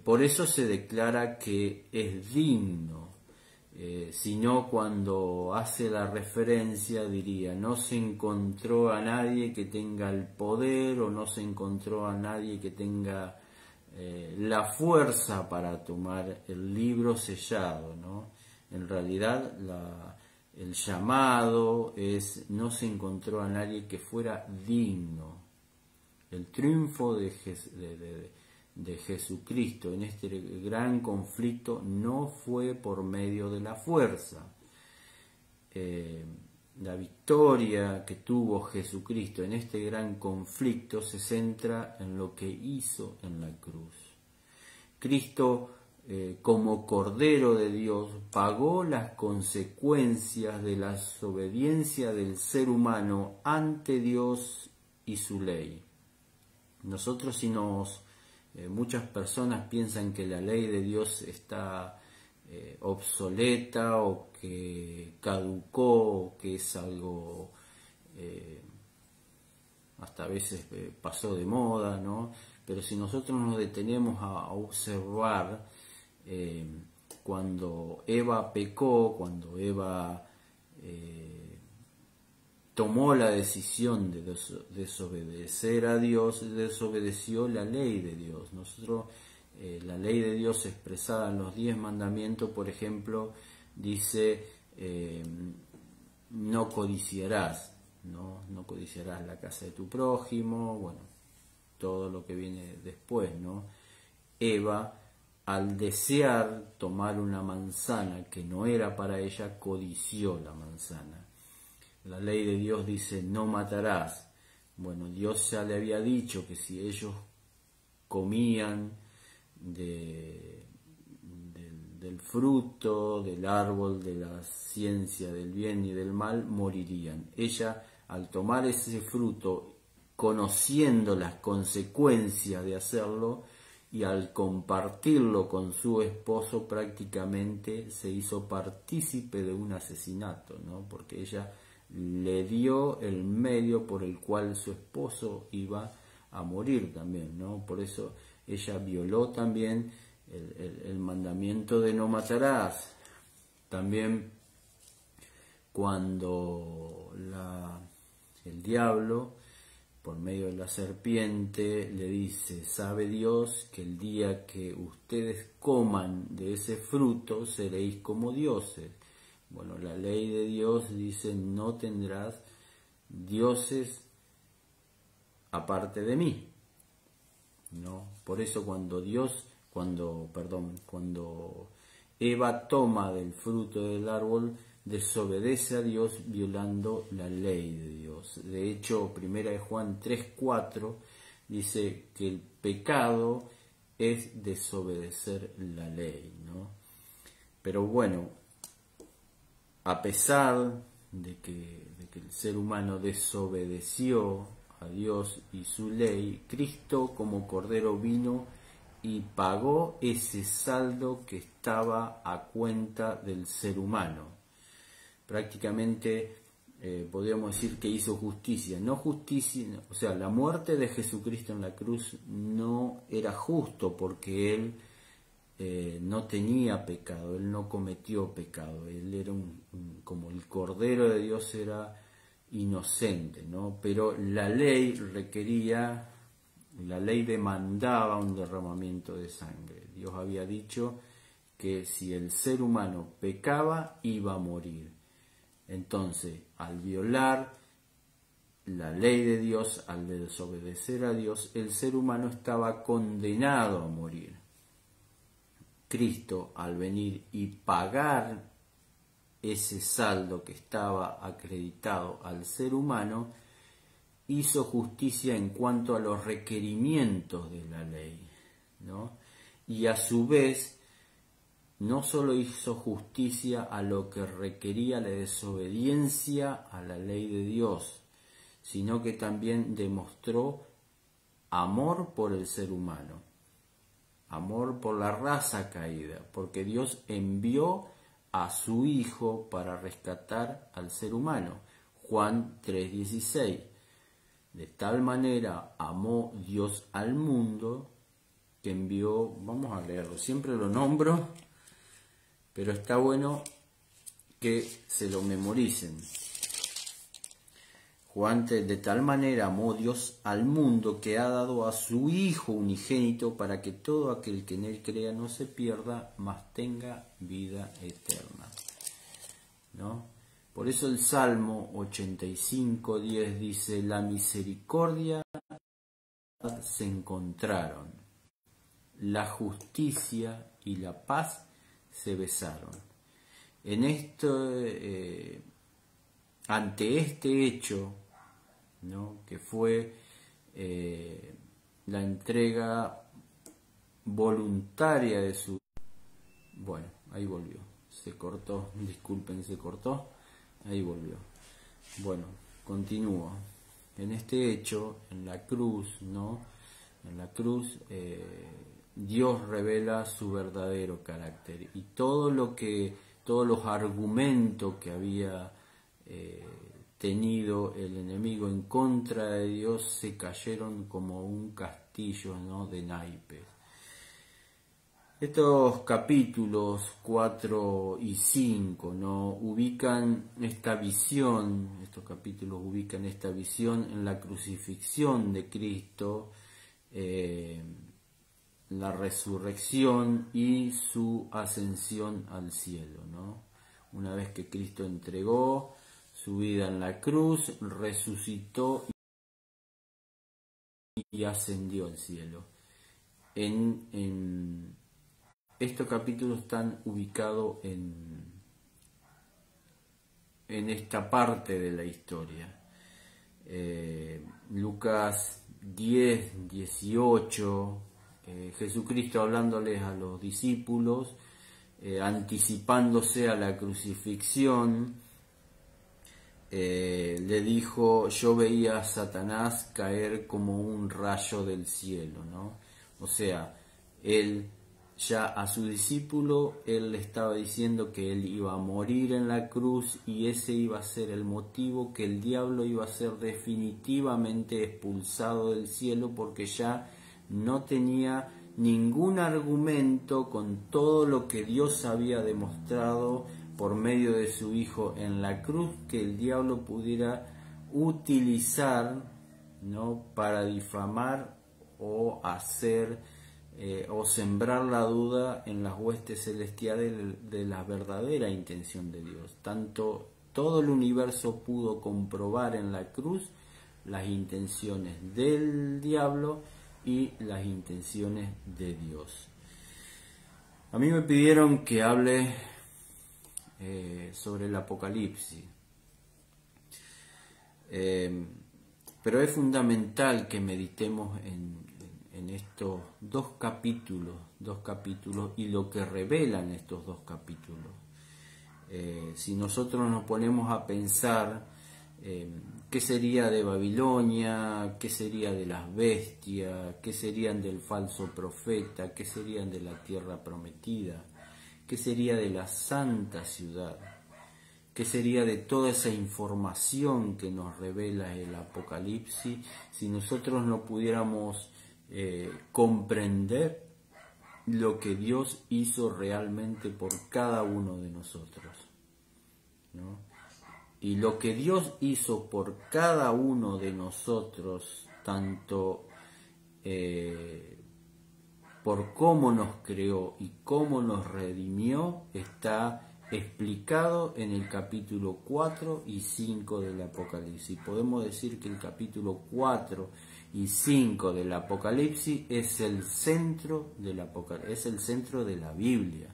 Por eso se declara que es digno, sino cuando hace la referencia diría: no se encontró a nadie que tenga el poder, o no se encontró a nadie que tenga la fuerza para tomar el libro sellado, ¿no? En realidad el llamado es: no se encontró a nadie que fuera digno. El triunfo de Jesucristo en este gran conflicto no fue por medio de la fuerza. La victoria que tuvo Jesucristo en este gran conflicto se centra en lo que hizo en la cruz. Cristo, como Cordero de Dios, pagó las consecuencias de la desobediencia del ser humano ante Dios y su ley. Nosotros, muchas personas piensan que la ley de Dios está obsoleta, o que caducó, o que es algo hasta a veces pasó de moda, ¿no? Pero si nosotros nos detenemos a observar, cuando Eva pecó, cuando Eva tomó la decisión de desobedecer a Dios, desobedeció la ley de Dios. Nosotros, la ley de Dios expresada en los 10 mandamientos, por ejemplo, dice: no codiciarás, no codiciarás la casa de tu prójimo, bueno, todo lo que viene después, ¿no? Eva, al desear tomar una manzana que no era para ella, codició la manzana. La ley de Dios dice: no matarás. Bueno, Dios ya le había dicho que si ellos comían del fruto del árbol de la ciencia del bien y del mal, morirían. Ella, al tomar ese fruto, conociendo las consecuencias de hacerlo, y al compartirlo con su esposo, prácticamente se hizo partícipe de un asesinato, ¿no? Porque ella le dio el medio por el cual su esposo iba a morir también, ¿no? Por eso ella violó también el mandamiento de no matarás. También cuando el diablo, por medio de la serpiente, le dice: sabe Dios que el día que ustedes coman de ese fruto seréis como dioses. Bueno, la ley de Dios dice: no tendrás dioses aparte de mí, ¿no? Por eso cuando Eva toma del fruto del árbol, desobedece a Dios violando la ley de Dios. De hecho, 1 Juan 3:4 dice que el pecado es desobedecer la ley, ¿no? Pero bueno, a pesar de que el ser humano desobedeció a Dios y su ley, Cristo como Cordero vino y pagó ese saldo que estaba a cuenta del ser humano. Prácticamente podríamos decir que hizo justicia. No justicia, o sea, la muerte de Jesucristo en la cruz no era justo porque Él no tenía pecado, Él no cometió pecado, Él era como el Cordero de Dios, era inocente, ¿no? Pero la ley demandaba un derramamiento de sangre. Dios había dicho que si el ser humano pecaba, iba a morir. Entonces, al violar la ley de Dios, al desobedecer a Dios, el ser humano estaba condenado a morir. Cristo, al venir y pagar ese saldo que estaba acreditado al ser humano, hizo justicia en cuanto a los requerimientos de la ley, ¿no? Y a su vez, no solo hizo justicia a lo que requería la desobediencia a la ley de Dios, sino que también demostró amor por el ser humano, amor por la raza caída, porque Dios envió a su Hijo para rescatar al ser humano. Juan 3:16. De tal manera amó Dios al mundo que envió, vamos a leerlo, siempre lo nombro, pero está bueno que se lo memoricen. Juan 3: de tal manera amó Dios al mundo que ha dado a su Hijo unigénito para que todo aquel que en Él crea no se pierda, mas tenga vida eterna, ¿no? Por eso el Salmo 85:10 dice: la misericordia se encontraron, la justicia y la paz se besaron. En esto, ante este hecho, ¿no?, que fue la entrega voluntaria de su... Bueno, ahí volvió, se cortó, disculpen, se cortó, ahí volvió. Bueno, continúo. En este hecho, en la cruz, ¿no?, en la cruz Dios revela su verdadero carácter, y todos los argumentos que había tenido el enemigo en contra de Dios se cayeron como un castillo, ¿no?, de naipes. Estos capítulos 4 y 5, ¿no?, ubican esta visión, estos capítulos ubican esta visión en la crucifixión de Cristo, la resurrección y su ascensión al cielo, ¿no? Una vez que Cristo entregó su vida en la cruz, resucitó y ascendió al cielo. Estos capítulos están ubicados en esta parte de la historia. Lucas 10, 18, Jesucristo hablándoles a los discípulos, anticipándose a la crucifixión, le dijo: yo veía a Satanás caer como un rayo del cielo, ¿no? O sea, él ya a su discípulo él le estaba diciendo que él iba a morir en la cruz y ese iba a ser el motivo que el diablo iba a ser definitivamente expulsado del cielo, porque ya no tenía ningún argumento con todo lo que Dios había demostrado por medio de su Hijo en la cruz, que el diablo pudiera utilizar, ¿no?, para difamar o hacer o sembrar la duda en las huestes celestiales de la verdadera intención de Dios. Todo el universo pudo comprobar en la cruz las intenciones del diablo y las intenciones de Dios. A mí me pidieron que hable sobre el Apocalipsis, pero es fundamental que meditemos en estos dos capítulos y lo que revelan estos dos capítulos. Si nosotros nos ponemos a pensar qué sería de Babilonia, qué sería de las bestias, qué serían del falso profeta, qué serían de la tierra prometida, qué sería de la santa ciudad, qué sería de toda esa información que nos revela el Apocalipsis, si nosotros no pudiéramos comprender lo que Dios hizo realmente por cada uno de nosotros, ¿no? Y lo que Dios hizo por cada uno de nosotros, tanto por cómo nos creó y cómo nos redimió, está explicado en el capítulo 4 y 5 del Apocalipsis. Podemos decir que el capítulo 4 y 5 del Apocalipsis es el centro del Apocalipsis, es el centro de la Biblia.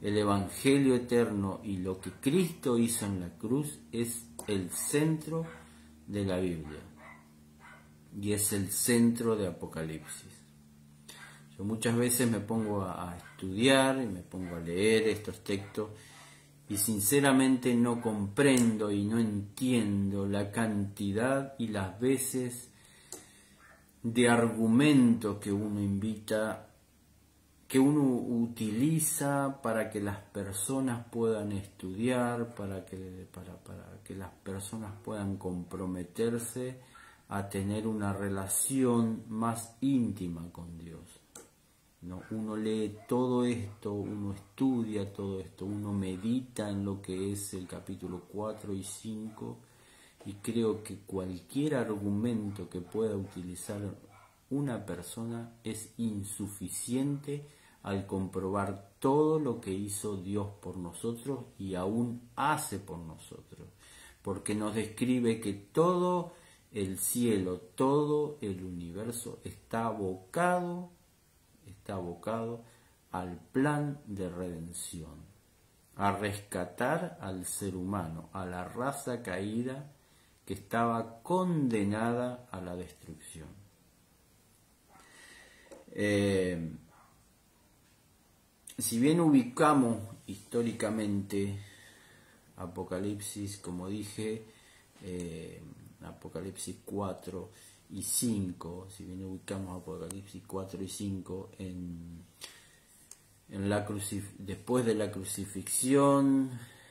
El Evangelio eterno y lo que Cristo hizo en la cruz es el centro de la Biblia y es el centro de Apocalipsis. Yo muchas veces me pongo a estudiar y me pongo a leer estos textos y sinceramente no comprendo y no entiendo la cantidad y las veces de argumentos que uno utiliza para que las personas puedan estudiar, para que las personas puedan comprometerse a tener una relación más íntima con Dios. ¿No? Uno lee todo esto, uno estudia todo esto, uno medita en lo que es el capítulo 4 y 5, y creo que cualquier argumento que pueda utilizar una persona es insuficiente al comprobar todo lo que hizo Dios por nosotros y aún hace por nosotros, porque nos describe que todo el cielo, todo el universo está abocado al plan de redención, a rescatar al ser humano, a la raza caída que estaba condenada a la destrucción. Si bien ubicamos históricamente Apocalipsis, como dije, Apocalipsis 4 y 5, si bien ubicamos Apocalipsis 4 y 5 después de la crucifixión,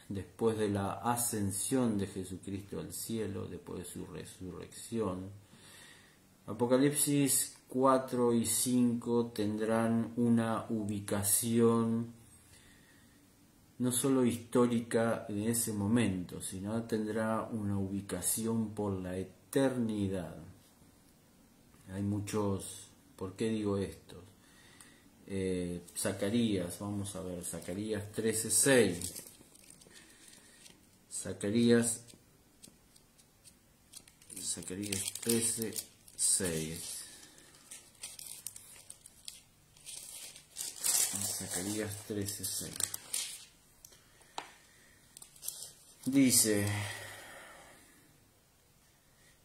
después de la ascensión de Jesucristo al cielo, después de su resurrección, Apocalipsis 4 y 5 tendrán una ubicación no solo histórica en ese momento, sino tendrá una ubicación por la eternidad. Hay muchos, ¿por qué digo esto? Zacarías, vamos a ver, Zacarías 13:6. Zacarías 13:6. Zacarías 13:6. Dice: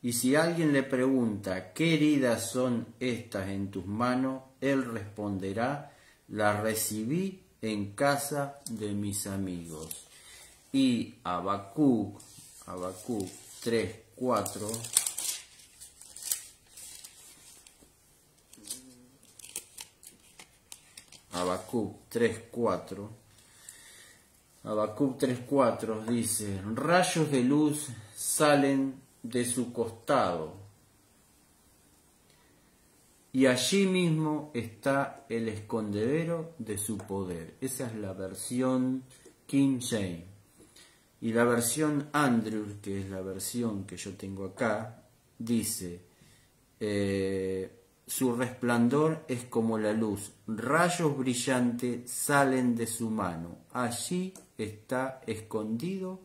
y si alguien le pregunta ¿qué heridas son estas en tus manos?, él responderá: las recibí en casa de mis amigos. Y Habacuc 3:4 Habacuc 3:4. Habacuc 3:4 dice: rayos de luz salen de su costado, y allí mismo está el escondedero de su poder. Esa es la versión King James. Y la versión Andrews, que es la versión que yo tengo acá, dice: su resplandor es como la luz, rayos brillantes salen de su mano, allí está escondido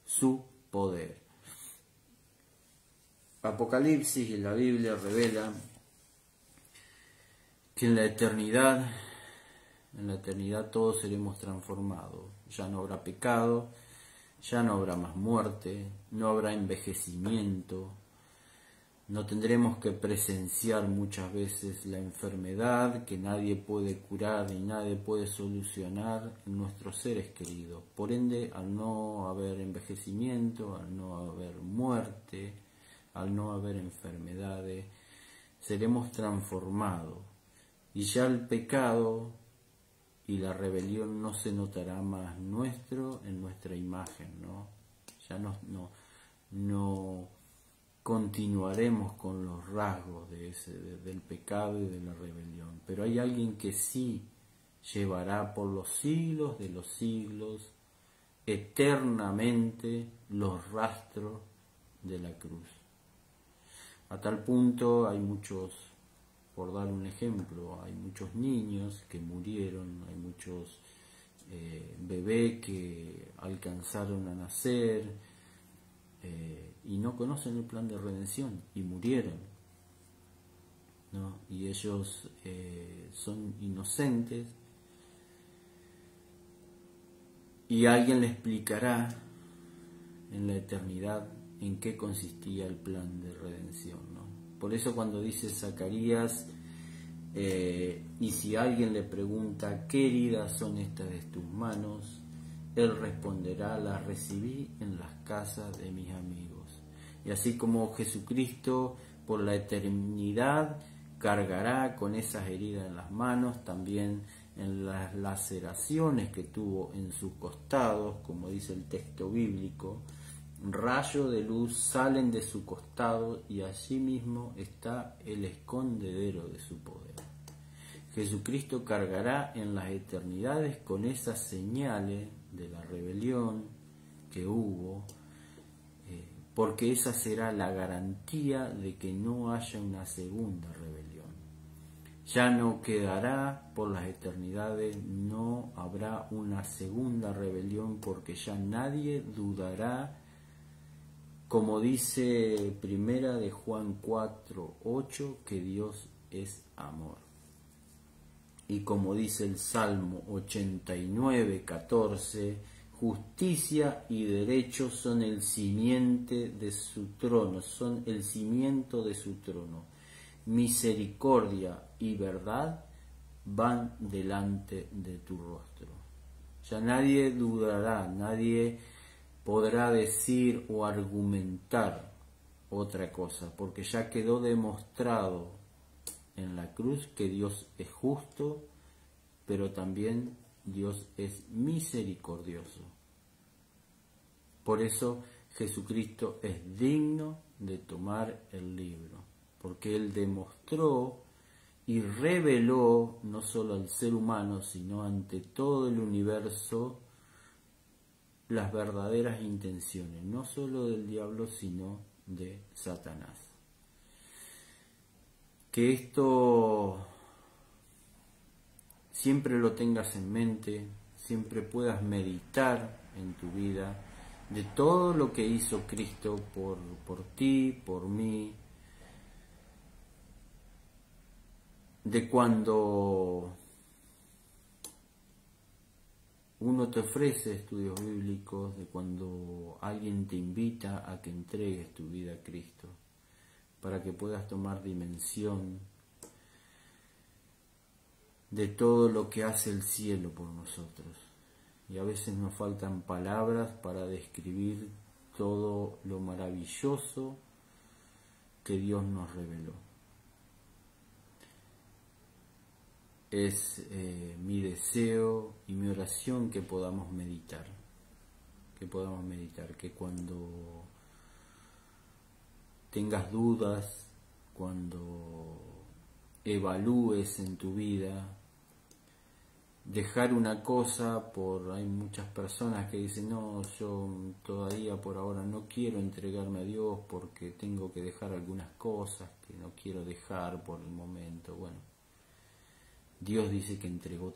su poder. Apocalipsis y la Biblia revela que en la eternidad todos seremos transformados. Ya no habrá pecado, ya no habrá más muerte, no habrá envejecimiento, no tendremos que presenciar muchas veces la enfermedad que nadie puede curar y nadie puede solucionar en nuestros seres queridos. Por ende, al no haber envejecimiento, al no haber muerte, al no haber enfermedades, seremos transformados. Y ya el pecado y la rebelión no se notará más en nuestra imagen, ¿no? Ya no continuaremos con los rasgos del pecado y de la rebelión. Pero hay alguien que sí llevará por los siglos de los siglos, eternamente, los rastros de la cruz. A tal punto hay muchos, por dar un ejemplo, hay muchos niños que murieron, hay muchos bebés que alcanzaron a nacer y no conocen el plan de redención y murieron, ¿no? Y ellos son inocentes y alguien le explicará en la eternidad en qué consistía el plan de redención, ¿no? Por eso cuando dice Zacarías, y si alguien le pregunta qué heridas son estas de tus manos, él responderá: las recibí en las casas de mis amigos. Y así como Jesucristo por la eternidad cargará con esas heridas en las manos, también en las laceraciones que tuvo en sus costados, como dice el texto bíblico, rayos de luz salen de su costado y allí mismo está el escondedero de su poder. Jesucristo cargará en las eternidades con esas señales de la rebelión que hubo, porque esa será la garantía de que no haya una segunda rebelión. Ya no quedará por las eternidades, no habrá una segunda rebelión, porque ya nadie dudará, como dice Primera de Juan 4:8, que Dios es amor. Y como dice el Salmo 89:14, justicia y derecho son el simiente de su trono, son el cimiento de su trono. Misericordia y verdad van delante de tu rostro. Ya nadie dudará, nadie podrá decir o argumentar otra cosa, porque ya quedó demostrado en la cruz que Dios es justo, pero también Dios es misericordioso. Por eso Jesucristo es digno de tomar el libro, porque Él demostró y reveló no solo al ser humano, sino ante todo el universo, las verdaderas intenciones, no solo del diablo, sino de Satanás. Que esto siempre lo tengas en mente, siempre puedas meditar en tu vida de todo lo que hizo Cristo por ti, por mí, de cuando uno te ofrece estudios bíblicos, de cuando alguien te invita a que entregues tu vida a Cristo, para que puedas tomar dimensión de todo lo que hace el cielo por nosotros. Y a veces nos faltan palabras para describir todo lo maravilloso que Dios nos reveló. es mi deseo y mi oración que podamos meditar, que cuando tengas dudas, cuando evalúes en tu vida, dejar una cosa hay muchas personas que dicen, no, yo todavía por ahora no quiero entregarme a Dios porque tengo que dejar algunas cosas que no quiero dejar por el momento. Bueno, Dios dice que entregó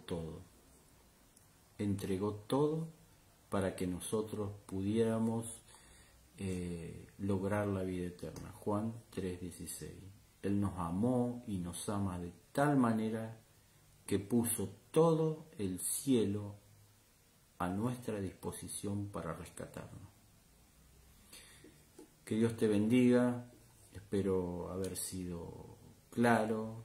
todo para que nosotros pudiéramos lograr la vida eterna. Juan 3:16. Él nos amó y nos ama de tal manera que puso todo el cielo a nuestra disposición para rescatarnos. Que Dios te bendiga, espero haber sido claro.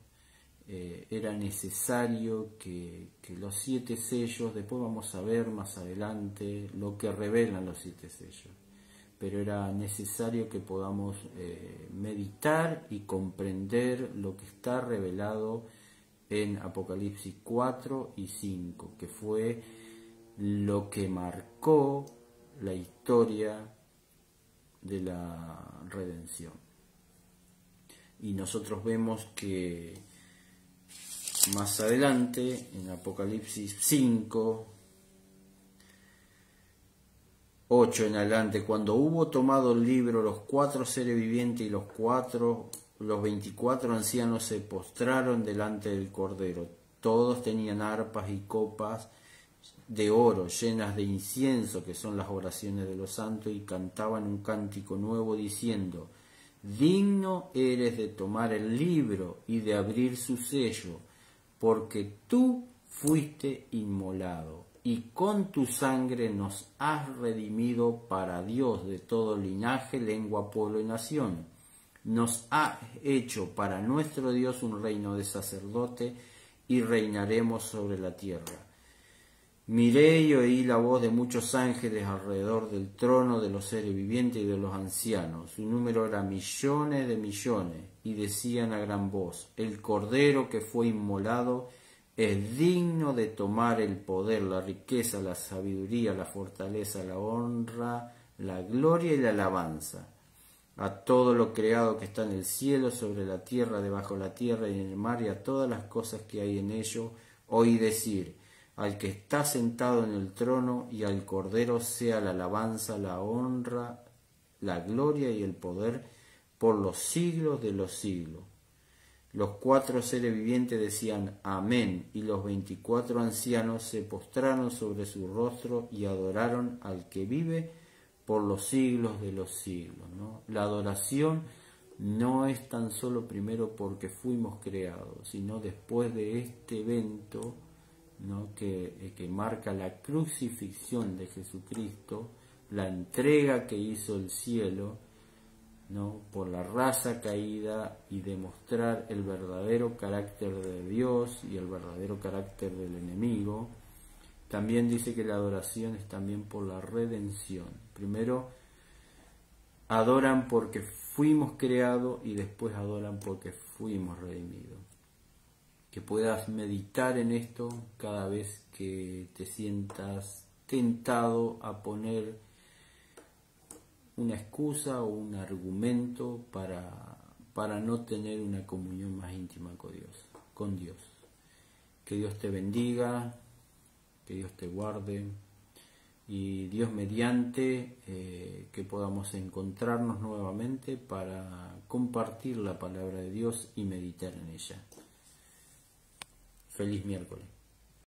Era necesario que los 7 sellos, después vamos a ver más adelante lo que revelan los 7 sellos, pero era necesario que podamos meditar y comprender lo que está revelado en Apocalipsis 4 y 5, que fue lo que marcó la historia de la redención. Y nosotros vemos que más adelante, en Apocalipsis 5, 8 en adelante, cuando hubo tomado el libro, los 4 seres vivientes y los 24 ancianos se postraron delante del Cordero. Todos tenían arpas y copas de oro llenas de incienso, que son las oraciones de los santos, y cantaban un cántico nuevo diciendo: digno eres de tomar el libro y de abrir su sello, porque tú fuiste inmolado, y con tu sangre nos has redimido para Dios de todo linaje, lengua, pueblo y nación. Nos has hecho para nuestro Dios un reino de sacerdote, y reinaremos sobre la tierra. Miré y oí la voz de muchos ángeles alrededor del trono, de los seres vivientes y de los ancianos. Su número era millones de millones, y decían a gran voz: el Cordero que fue inmolado es digno de tomar el poder, la riqueza, la sabiduría, la fortaleza, la honra, la gloria y la alabanza. A todo lo creado que está en el cielo, sobre la tierra, debajo de la tierra y en el mar, y a todas las cosas que hay en ello, oí decir: al que está sentado en el trono y al Cordero sea la alabanza, la honra, la gloria y el poder por los siglos de los siglos. Los 4 seres vivientes decían amén, y los 24 ancianos se postraron sobre su rostro y adoraron al que vive por los siglos de los siglos, ¿no? La adoración no es tan solo primero porque fuimos creados, sino después de este evento, ¿no? que marca la crucifixión de Jesucristo, la entrega que hizo el cielo, ¿no? por la raza caída, y demostrar el verdadero carácter de Dios y el verdadero carácter del enemigo. También dice que la adoración es también por la redención. Primero adoran porque fuimos creados y después adoran porque fuimos redimidos. Que puedas meditar en esto cada vez que te sientas tentado a poner una excusa o un argumento para no tener una comunión más íntima con Dios. Que Dios te bendiga, que Dios te guarde, y Dios mediante que podamos encontrarnos nuevamente para compartir la palabra de Dios y meditar en ella. Feliz miércoles.